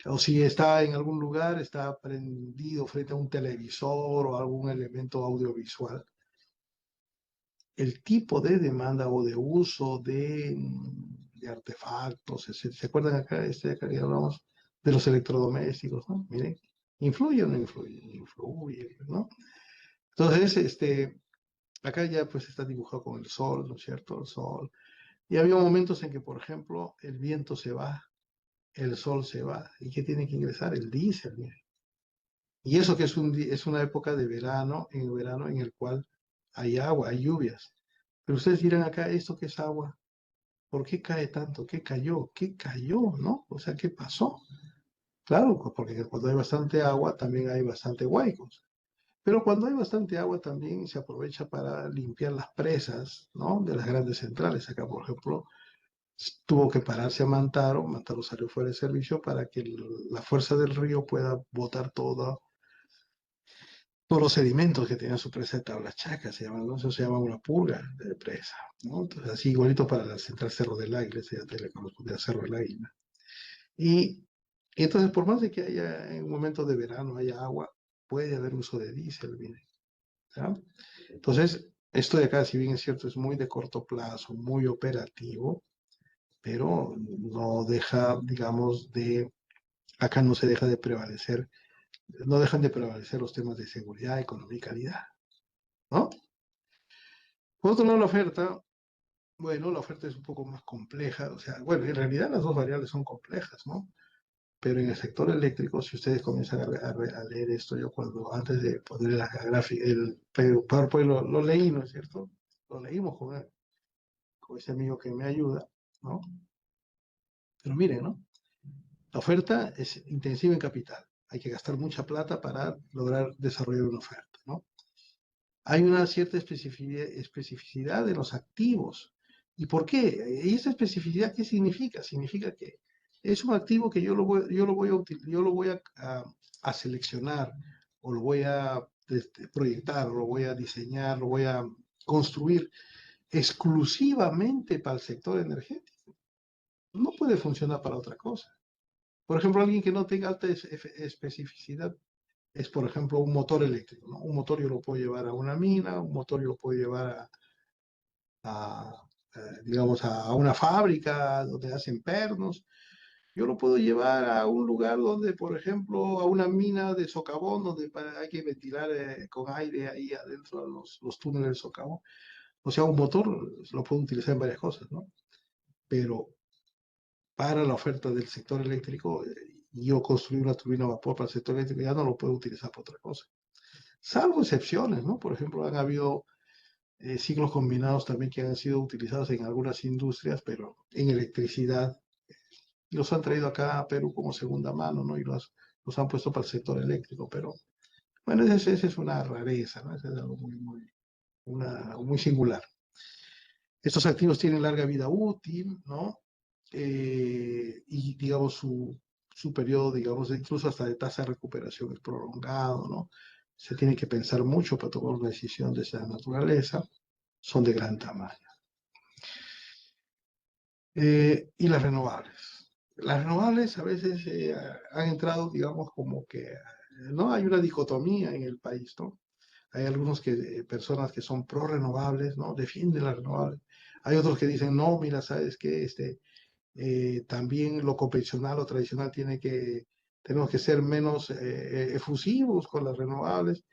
Speaker 1: O si está en algún lugar, está prendido frente a un televisor o algún elemento audiovisual. El tipo de demanda o de uso de artefactos, etcétera. ¿Se acuerdan acá, acá que hablamos de los electrodomésticos, ¿no? Miren, ¿influye o no influye? Influye, ¿no? Entonces, acá ya pues está dibujado con el sol, ¿no es cierto? El sol. Y había momentos en que, por ejemplo, el viento se va, el sol se va. ¿Y qué tiene que ingresar? El diésel, miren. Y eso que es una época de verano, en el verano en el cual hay agua, hay lluvias. Pero ustedes dirán acá, ¿esto qué es agua? ¿Por qué cae tanto? ¿Qué cayó? ¿Qué cayó? ¿No? O sea, ¿qué pasó? Claro, pues, porque cuando hay bastante agua también hay bastante huaicos. Pero cuando hay bastante agua también se aprovecha para limpiar las presas, ¿no? De las grandes centrales. Acá, por ejemplo, tuvo que pararse a Mantaro, Mantaro salió fuera de servicio para que la fuerza del río pueda botar todos los sedimentos que tenía su presa de Tablas Chacas, se llama, ¿no? Eso se llama una purga de presa, ¿no? Entonces, así igualito para la central Cerro del Águila, ese ya te le corresponde a Cerro del Águila. Y, y entonces, por más de que haya en un momento de verano haya agua, puede haber uso de diésel, mire, ¿ya? Entonces, esto de acá, si bien es cierto, es muy de corto plazo, muy operativo, pero no deja, digamos, acá no se deja de prevalecer, no dejan de prevalecer los temas de seguridad, economía y calidad, ¿no? Por otro lado, la oferta, bueno, la oferta es un poco más compleja, o sea, bueno, en realidad las dos variables son complejas, ¿no? Pero en el sector eléctrico, si ustedes comienzan a leer esto, yo cuando antes de poner la gráfica, el PowerPoint lo leí, ¿no es cierto? Lo leímos con ese amigo que me ayuda, ¿no? Pero miren, ¿no? La oferta es intensiva en capital. Hay que gastar mucha plata para lograr desarrollar una oferta, ¿no? Hay una cierta especificidad de los activos. ¿Y por qué? ¿Y esa especificidad qué significa? Significa que es un activo que yo lo voy a seleccionar o lo voy a proyectar, o lo voy a diseñar, lo voy a construir exclusivamente para el sector energético. No puede funcionar para otra cosa. Por ejemplo, alguien que no tenga alta especificidad es, por ejemplo, un motor eléctrico, ¿no? Un motor yo lo puedo llevar a una mina, un motor yo lo puedo llevar digamos, a una fábrica donde hacen pernos. Yo lo puedo llevar a un lugar donde, por ejemplo, a una mina de socavón, donde hay que ventilar con aire ahí adentro los túneles de socavón. O sea, un motor lo puedo utilizar en varias cosas, ¿no? Pero para la oferta del sector eléctrico, yo construir una turbina a vapor para el sector eléctrico ya no lo puedo utilizar para otra cosa. Salvo excepciones, ¿no? Por ejemplo, han habido ciclos combinados también que han sido utilizados en algunas industrias, pero en electricidad, y los han traído acá a Perú como segunda mano, ¿no? Y los han puesto para el sector eléctrico, pero bueno, esa es una rareza, ¿no? Eso es algo muy singular. Estos activos tienen larga vida útil, ¿no? Y digamos su periodo, digamos, incluso hasta de tasa de recuperación es prolongado, ¿no? Se tiene que pensar mucho para tomar una decisión de esa naturaleza, son de gran tamaño. Y las renovables. Las renovables a veces han entrado, digamos, como que no hay una dicotomía en el país, ¿no? Hay algunos personas que son pro renovables, ¿no? Defienden las renovables. Hay otros que dicen, no, mira, ¿sabes qué? También lo convencional o tradicional tenemos que ser menos efusivos con las renovables,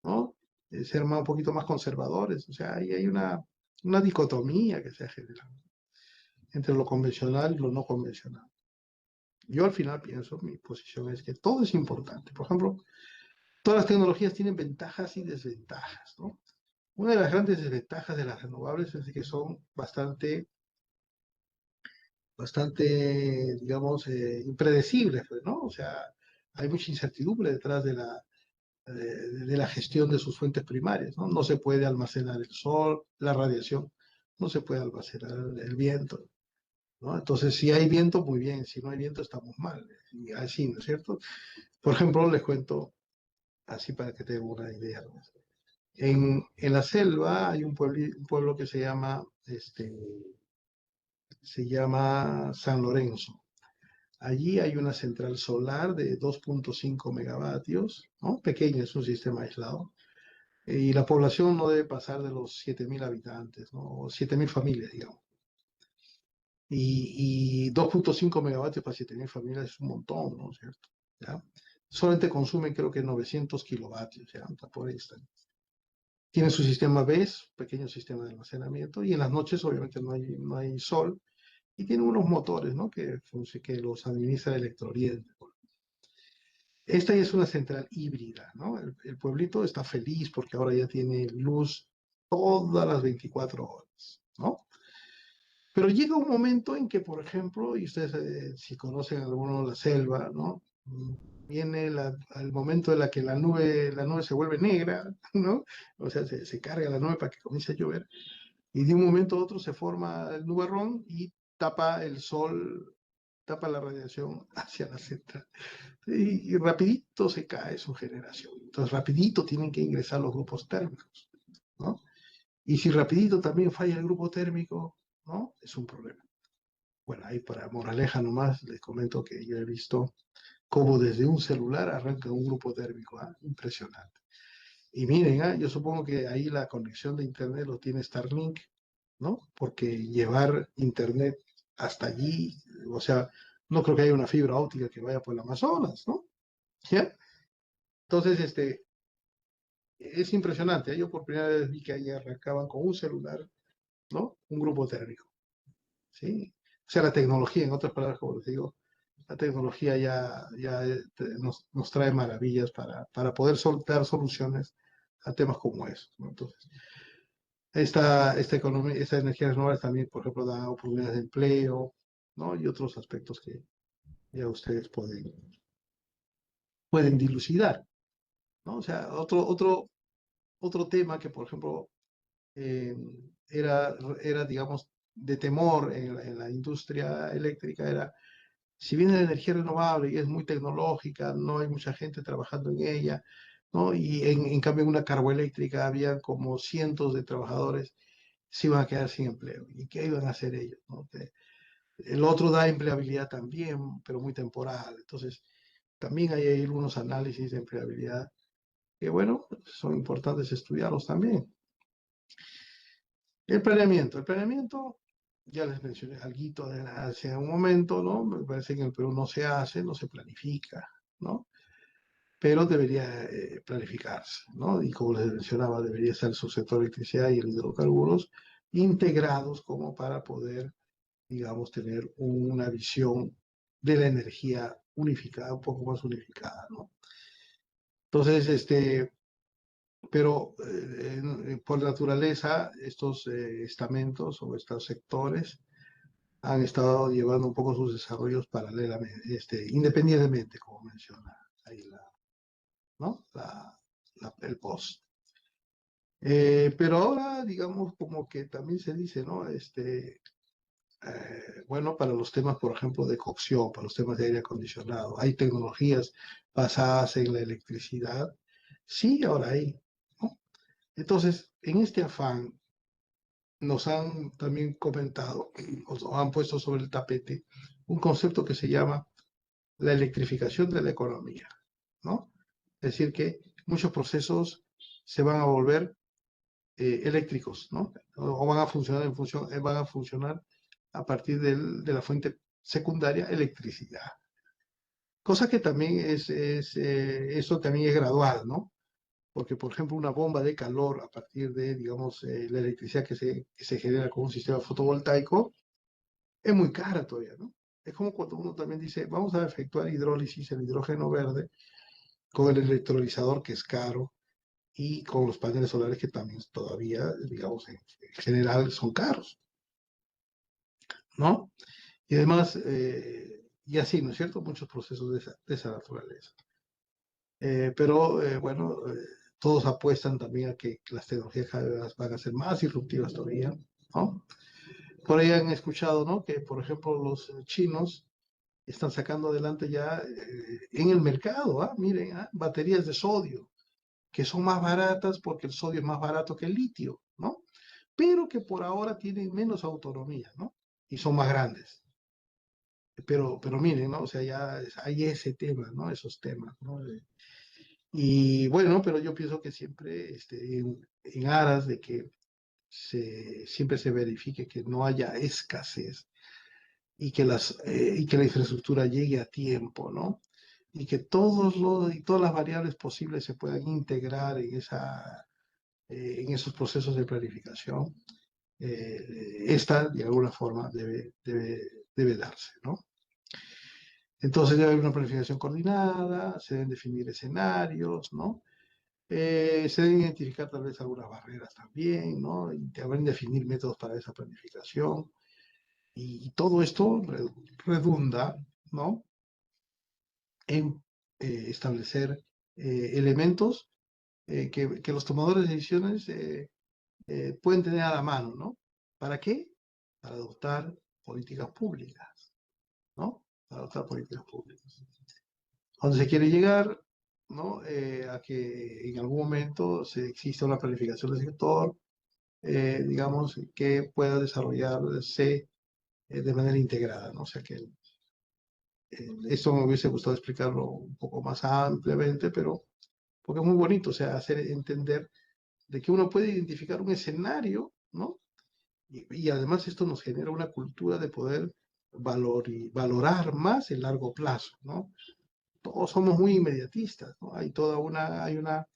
Speaker 1: ¿no? Ser un poquito más conservadores. O sea, ahí hay una dicotomía que se ha generado entre lo convencional y lo no convencional. Yo al final pienso, mi posición es que todo es importante. Por ejemplo, todas las tecnologías tienen ventajas y desventajas, ¿no? Una de las grandes desventajas de las renovables es que son bastante bastante, digamos, impredecibles, pues, ¿no? O sea, hay mucha incertidumbre detrás de la gestión de sus fuentes primarias, ¿no? No se puede almacenar el sol, la radiación, no se puede almacenar el viento, ¿no? Entonces, si hay viento, muy bien, si no hay viento, estamos mal, y así, ¿no es cierto? Por ejemplo, les cuento, así para que tengan una idea, ¿no? En la selva hay un pueblo que se llama San Lorenzo. Allí hay una central solar de 2.5 megavatios, ¿no? Pequeña, es un sistema aislado. Y la población no debe pasar de los 7.000 habitantes, ¿no? O 7.000 familias, digamos. Y 2.5 megavatios para 7.000 familias es un montón, ¿no es cierto? ¿Ya? Solamente consumen creo que 900 kilovatios, ¿ya? Por ahí están. Tiene su sistema BESS, pequeño sistema de almacenamiento, y en las noches obviamente no hay sol, y tiene unos motores, ¿no? Que los administra Electrooriente. Esta ya es una central híbrida, ¿no? El pueblito está feliz porque ahora ya tiene luz todas las 24 horas, ¿no? Pero llega un momento en que, por ejemplo, y ustedes si conocen alguno la selva, ¿no? Viene el momento en la que la nube se vuelve negra, ¿no? O sea, se carga la nube para que comience a llover, y de un momento a otro se forma el nubarrón y tapa el sol, tapa la radiación hacia la central. Y rapidito se cae su generación. Entonces, rapidito tienen que ingresar los grupos térmicos, ¿no? Y si rapidito también falla el grupo térmico, ¿no? Es un problema. Bueno, ahí para moraleja nomás les comento que yo he visto cómo desde un celular arranca un grupo térmico, ¿ah? Impresionante. Y miren, yo supongo que ahí la conexión de internet lo tiene Starlink, ¿no? Porque llevar internet hasta allí, o sea, no creo que haya una fibra óptica que vaya por el Amazonas, ¿no? ¿Ya? Entonces, es impresionante. Yo por primera vez vi que ahí arrancaban con un celular, ¿no? Un grupo térmico, ¿sí? O sea, la tecnología, en otras palabras, como les digo, la tecnología ya nos trae maravillas para poder dar soluciones a temas como esos, ¿no? Entonces, esta economía, esta energía renovable también, por ejemplo, da oportunidades de empleo, ¿no? Y otros aspectos que ya ustedes pueden dilucidar, ¿no? O sea, otro tema que, por ejemplo, eh, era, digamos, de temor en la industria eléctrica era, si bien la energía renovable y es muy tecnológica, no hay mucha gente trabajando en ella, ¿no? Y en cambio en una carboeléctrica había como cientos de trabajadores, se iban a quedar sin empleo. ¿Y qué iban a hacer ellos, ¿no? El otro da empleabilidad también, pero muy temporal. Entonces, también hay algunos análisis de empleabilidad que, bueno, son importantes estudiarlos también. El planeamiento, ya les mencioné algo hace un momento, ¿no? Me parece que en el Perú no se hace, no se planifica, ¿no? Pero debería planificarse, ¿no? Y como les mencionaba, debería ser el subsector de electricidad y el hidrocarburos integrados como para poder, digamos, tener una visión de la energía unificada, un poco más unificada, ¿no? Entonces, pero por naturaleza, estos estamentos o estos sectores han estado llevando un poco sus desarrollos paralelamente, independientemente, como menciona ahí ¿no? El post. Pero ahora, digamos, como que también se dice, ¿no? Bueno, para los temas, por ejemplo, de cocción, para los temas de aire acondicionado, hay tecnologías basadas en la electricidad. Sí, ahora hay, ¿no? Entonces, en este afán, nos han también comentado, o han puesto sobre el tapete, un concepto que se llama la electrificación de la economía, ¿no? Es decir, que muchos procesos se van a volver eléctricos, ¿no? O van a funcionar van a funcionar a partir de la fuente secundaria, electricidad. Cosa que también eso también es gradual, ¿no? Porque, por ejemplo, una bomba de calor a partir de, digamos, la electricidad que se genera con un sistema fotovoltaico es muy cara todavía, ¿no? Es como cuando uno también dice, vamos a efectuar hidrólisis en hidrógeno verde con el electrolizador que es caro y con los paneles solares que también todavía, digamos, en general son caros, ¿no? Y además, y así, ¿no es cierto? Muchos procesos de esa naturaleza. Pero bueno, todos apuestan también a que las tecnologías cada vez van a ser más disruptivas todavía, ¿no? Por ahí han escuchado, ¿no? Que, por ejemplo, los chinos están sacando adelante ya en el mercado, ¿ah? Miren, ¿ah? Baterías de sodio, que son más baratas porque el sodio es más barato que el litio, ¿no? Pero que por ahora tienen menos autonomía, ¿no? Y son más grandes. Pero miren, ¿no? O sea, ya hay ese tema, ¿no? Esos temas, ¿no? Y bueno, pero yo pienso que siempre en aras de que siempre se verifique que no haya escasez y que la infraestructura llegue a tiempo, ¿no? Y que todas las variables posibles se puedan integrar en esos procesos de planificación. Esta, de alguna forma, debe darse, ¿no? Entonces debe haber una planificación coordinada, se deben definir escenarios, ¿no? Se deben identificar tal vez algunas barreras también, ¿no? Y deben definir métodos para esa planificación. Y todo esto redunda, ¿no? En establecer elementos que los tomadores de decisiones pueden tener a la mano, ¿no? ¿Para qué? Para adoptar políticas públicas, ¿no? Para adoptar políticas públicas. Donde se quiere llegar, ¿no? A que en algún momento se exista una planificación del sector, digamos, que pueda desarrollarse de manera integrada, ¿no? O sea que esto me hubiese gustado explicarlo un poco más ampliamente, pero porque es muy bonito, o sea, hacer entender de que uno puede identificar un escenario, ¿no? Y además esto nos genera una cultura de poder valorar más el largo plazo, ¿no? Todos somos muy inmediatistas, ¿no? Hay una,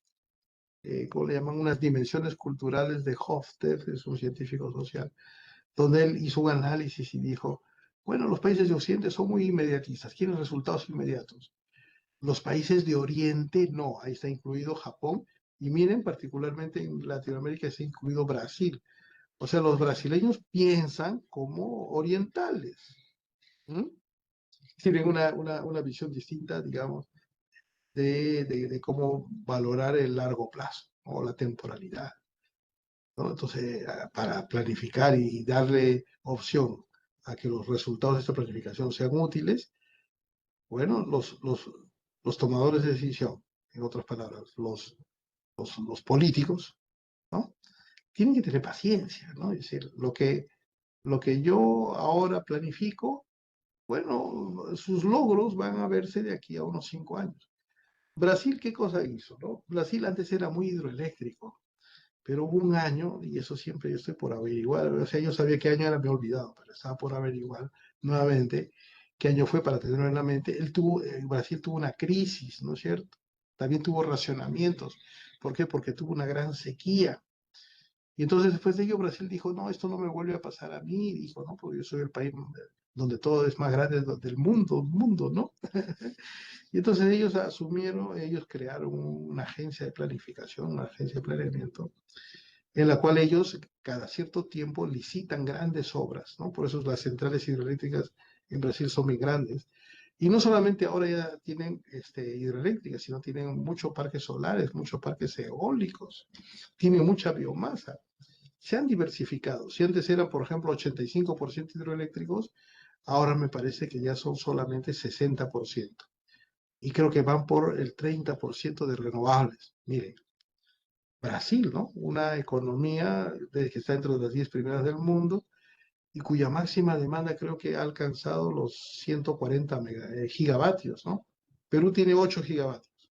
Speaker 1: ¿cómo le llaman? Unas dimensiones culturales de Hofstede, es un científico social, donde él hizo un análisis y dijo, bueno, los países de Occidente son muy inmediatistas, quieren resultados inmediatos. Los países de Oriente no, ahí está incluido Japón, y miren, particularmente en Latinoamérica está incluido Brasil. O sea, los brasileños piensan como orientales. ¿Mm? Tienen una visión distinta, digamos, de cómo valorar el largo plazo o la temporalidad, ¿no? Entonces, para planificar y darle opción a que los resultados de esta planificación sean útiles, bueno, los tomadores de decisión, en otras palabras, los políticos, ¿no? Tienen que tener paciencia, ¿no? Es decir, lo que yo ahora planifico, bueno, sus logros van a verse de aquí a unos 5 años. Brasil, ¿qué cosa hizo, no? Brasil antes era muy hidroeléctrico, pero hubo un año, y eso siempre yo estoy por averiguar, o sea, yo sabía qué año era, me he olvidado, pero estaba por averiguar nuevamente qué año fue para tenerlo en la mente. Brasil tuvo una crisis, ¿no es cierto? También tuvo racionamientos. ¿Por qué? Porque tuvo una gran sequía. Y entonces después de ello Brasil dijo, no, esto no me vuelve a pasar a mí, dijo, no, porque yo soy el país donde todo es más grande del mundo, ¿no? Y entonces ellos asumieron, ellos crearon una agencia de planificación, una agencia de planeamiento, en la cual ellos cada cierto tiempo licitan grandes obras, ¿no? Por eso las centrales hidroeléctricas en Brasil son muy grandes. Y no solamente ahora ya tienen hidroeléctricas, sino tienen muchos parques solares, muchos parques eólicos, tienen mucha biomasa. Se han diversificado. Si antes eran, por ejemplo, 85% hidroeléctricos, ahora me parece que ya son solamente 60%. Y creo que van por el 30% de renovables. Miren, Brasil, ¿no? Una economía que está entre las 10 primeras del mundo y cuya máxima demanda creo que ha alcanzado los 140 gigavatios, ¿no? Perú tiene 8 gigavatios,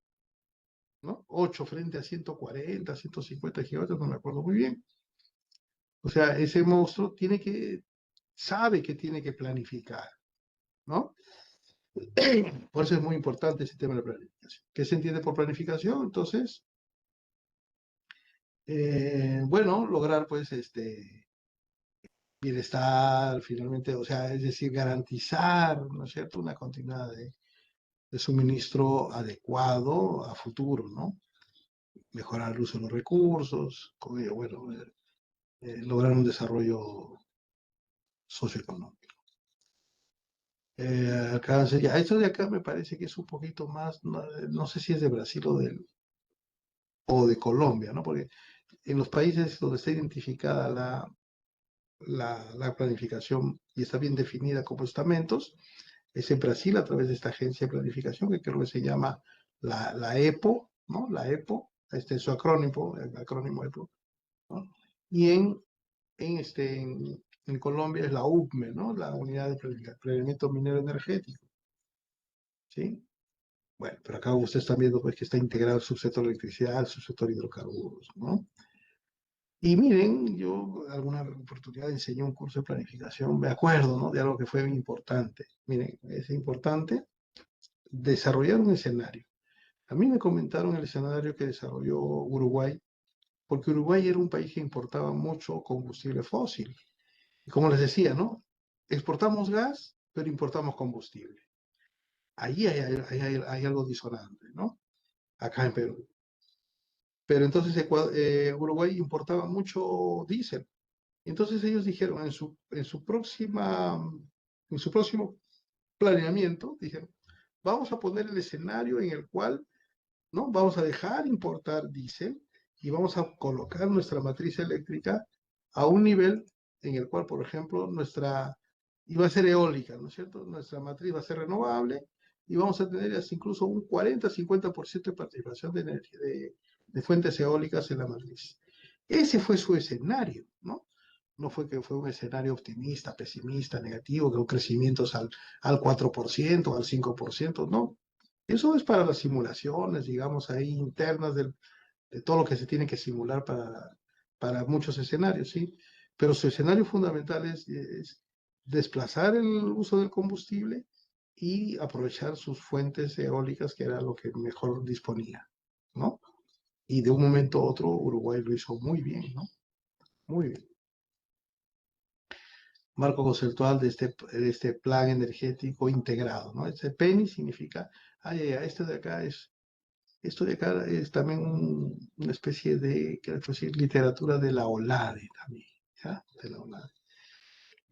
Speaker 1: ¿no? 8 frente a 140, 150 gigavatios, no me acuerdo muy bien. O sea, ese monstruo sabe que tiene que planificar, ¿no? Por eso es muy importante ese tema de la planificación. ¿Qué se entiende por planificación? Entonces, bueno, lograr pues bienestar finalmente, o sea, es decir, garantizar, ¿no es cierto?, una continuidad de suministro adecuado a futuro, ¿no? Mejorar el uso de los recursos, con ello, bueno, lograr un desarrollo socioeconómico. alcance. Ya, esto de acá me parece que es un poquito más, no, no sé si es de Brasil o de Colombia, ¿no? Porque en los países donde está identificada la planificación y está bien definida como estamentos, es en Brasil a través de esta agencia de planificación que creo que se llama la EPO, ¿no? La EPO, este es su acrónimo, el acrónimo EPO, ¿no? Y en Colombia es la UPME, ¿no? La Unidad de Planeamiento Minero Energético, ¿sí? Bueno, pero acá ustedes están viendo pues, que está integrado el subsector electricidad, el subsector hidrocarburos, ¿no? Y miren, yo alguna oportunidad enseñé un curso de planificación, me acuerdo, ¿no? De algo que fue muy importante. Miren, es importante desarrollar un escenario. A mí me comentaron el escenario que desarrolló Uruguay, porque Uruguay era un país que importaba mucho combustible fósil. Y como les decía, ¿no? Exportamos gas, pero importamos combustible. Ahí hay algo disonante, ¿no? Acá en Perú. Pero entonces Uruguay importaba mucho diésel. Entonces ellos dijeron en su próximo planeamiento, dijeron, vamos a poner el escenario en el cual, ¿no? Vamos a dejar importar diésel y vamos a colocar nuestra matriz eléctrica a un nivel en el cual, por ejemplo, iba a ser eólica, ¿no es cierto? Nuestra matriz va a ser renovable y vamos a tener hasta incluso un 40-50% de participación de energía, de fuentes eólicas en la matriz. Ese fue su escenario, ¿no? No fue que fue un escenario optimista, pesimista, negativo, que un crecimiento al 4%, al 5%, no. Eso es para las simulaciones, digamos, ahí internas de todo lo que se tiene que simular para muchos escenarios, ¿sí? Pero su escenario fundamental es desplazar el uso del combustible y aprovechar sus fuentes eólicas, que era lo que mejor disponía, ¿no? Y de un momento a otro Uruguay lo hizo muy bien, ¿no? Muy bien. Marco conceptual de este plan energético integrado, ¿no? Este PENI significa, esto de acá es también una especie de, quiero decir, literatura de la OLADE también, ¿ya? De la OLADE.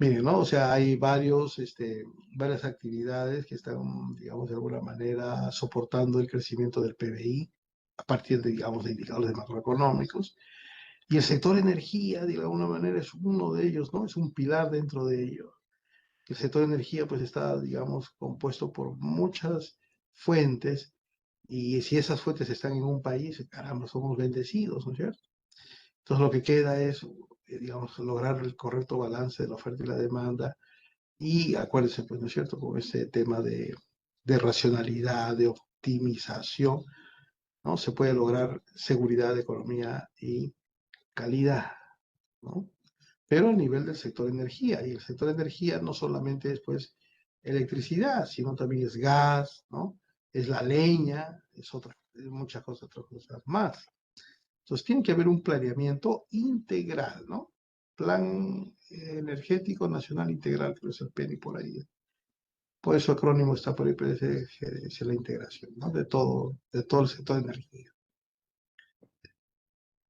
Speaker 1: Miren, ¿no? O sea, hay varias actividades que están, digamos, de alguna manera soportando el crecimiento del PBI a partir de, digamos, de indicadores macroeconómicos. Y el sector energía, de alguna manera, es uno de ellos, ¿no? Es un pilar dentro de ello. El sector de energía, pues, está, digamos, compuesto por muchas fuentes y si esas fuentes están en un país, caramba, somos bendecidos, ¿no es cierto? Entonces lo que queda es, digamos, lograr el correcto balance de la oferta y la demanda y acuérdense, pues, ¿no es cierto?, con ese tema de racionalidad, de optimización, ¿no? Se puede lograr seguridad de economía y calidad, ¿no? Pero a nivel del sector de energía, y el sector de energía no solamente es, pues, electricidad, sino también es gas, ¿no? Es la leña, es muchas cosas, otras cosas más. Entonces tiene que haber un planeamiento integral, ¿no? Plan Energético Nacional Integral, que es el PENI por ahí. Por eso acrónimo está por ahí, pero es la integración, ¿no? De todo el sector de energía.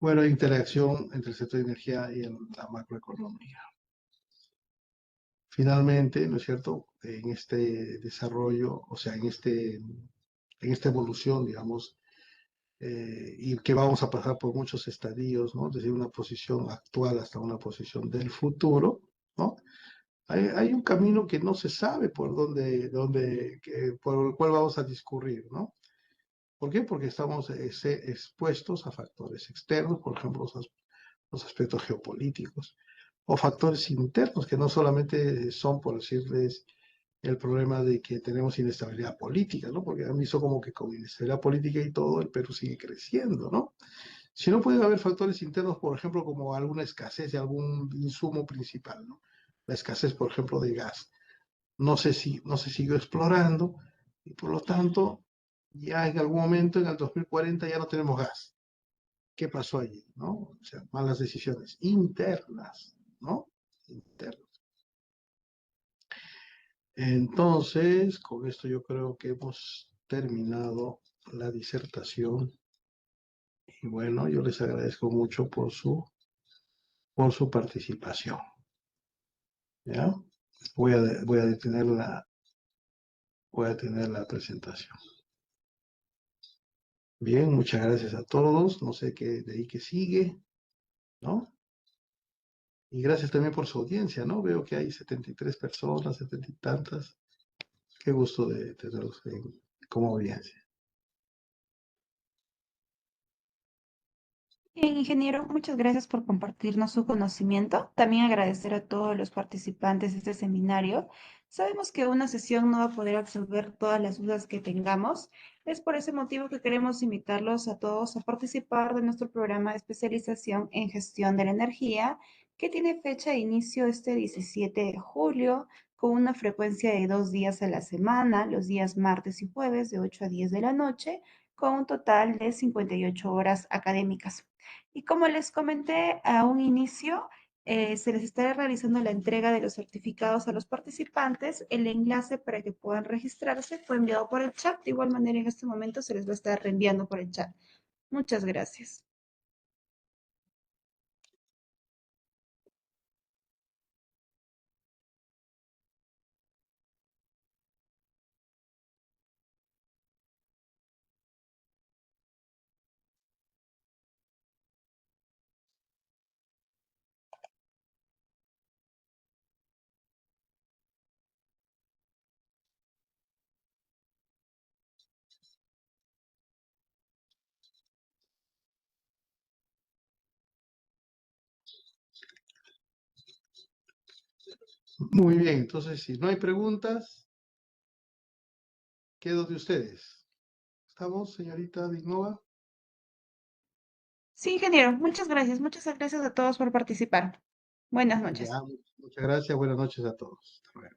Speaker 1: Bueno, interacción entre el sector de energía y la macroeconomía. Finalmente, ¿no es cierto? En este desarrollo, o sea, en esta evolución, digamos, y que vamos a pasar por muchos estadios, ¿no? Desde una posición actual hasta una posición del futuro, ¿no? Hay un camino que no se sabe por el cual vamos a discurrir, ¿no? ¿Por qué? Porque estamos expuestos a factores externos, por ejemplo, los aspectos geopolíticos, o factores internos que no solamente son, por decirles, el problema de que tenemos inestabilidad política, ¿no? Porque han visto como que con inestabilidad política y todo, el Perú sigue creciendo, ¿no? Si no pueden haber factores internos, por ejemplo, como alguna escasez de algún insumo principal, ¿no? La escasez, por ejemplo, de gas. No se siguió explorando y por lo tanto, ya en algún momento, en el 2040, ya no tenemos gas. ¿Qué pasó allí? ¿No? O sea, malas decisiones internas, ¿no? Internas. Entonces, con esto yo creo que hemos terminado la disertación y bueno, yo les agradezco mucho por su participación. ¿Ya? Voy a detener pueda tener la presentación. Bien, muchas gracias a todos. No sé qué de ahí que sigue, ¿no? Y gracias también por su audiencia, ¿no? Veo que hay 73 personas, 70 y tantas. Qué gusto de tenerlos como audiencia.
Speaker 2: Bien, ingeniero, muchas gracias por compartirnos su conocimiento. También agradecer a todos los participantes de este seminario. Sabemos que una sesión no va a poder absolver todas las dudas que tengamos. Es por ese motivo que queremos invitarlos a todos a participar de nuestro programa de especialización en gestión de la energía, que tiene fecha de inicio este 17 de julio, con una frecuencia de 2 días a la semana, los días martes y jueves de 8 a 10 de la noche, con un total de 58 horas académicas. Y como les comenté a un inicio, se les estará realizando la entrega de los certificados a los participantes. El enlace para que puedan registrarse fue enviado por el chat. De igual manera, en este momento se les va a estar reenviando por el chat. Muchas gracias.
Speaker 1: Muy bien, entonces si no hay preguntas, quedo de ustedes. ¿Estamos, señorita Dignova?
Speaker 2: Sí, ingeniero, muchas gracias. Muchas gracias a todos por participar. Buenas
Speaker 1: Ya,
Speaker 2: noches.
Speaker 1: muchas gracias. Buenas noches a todos. Hasta luego.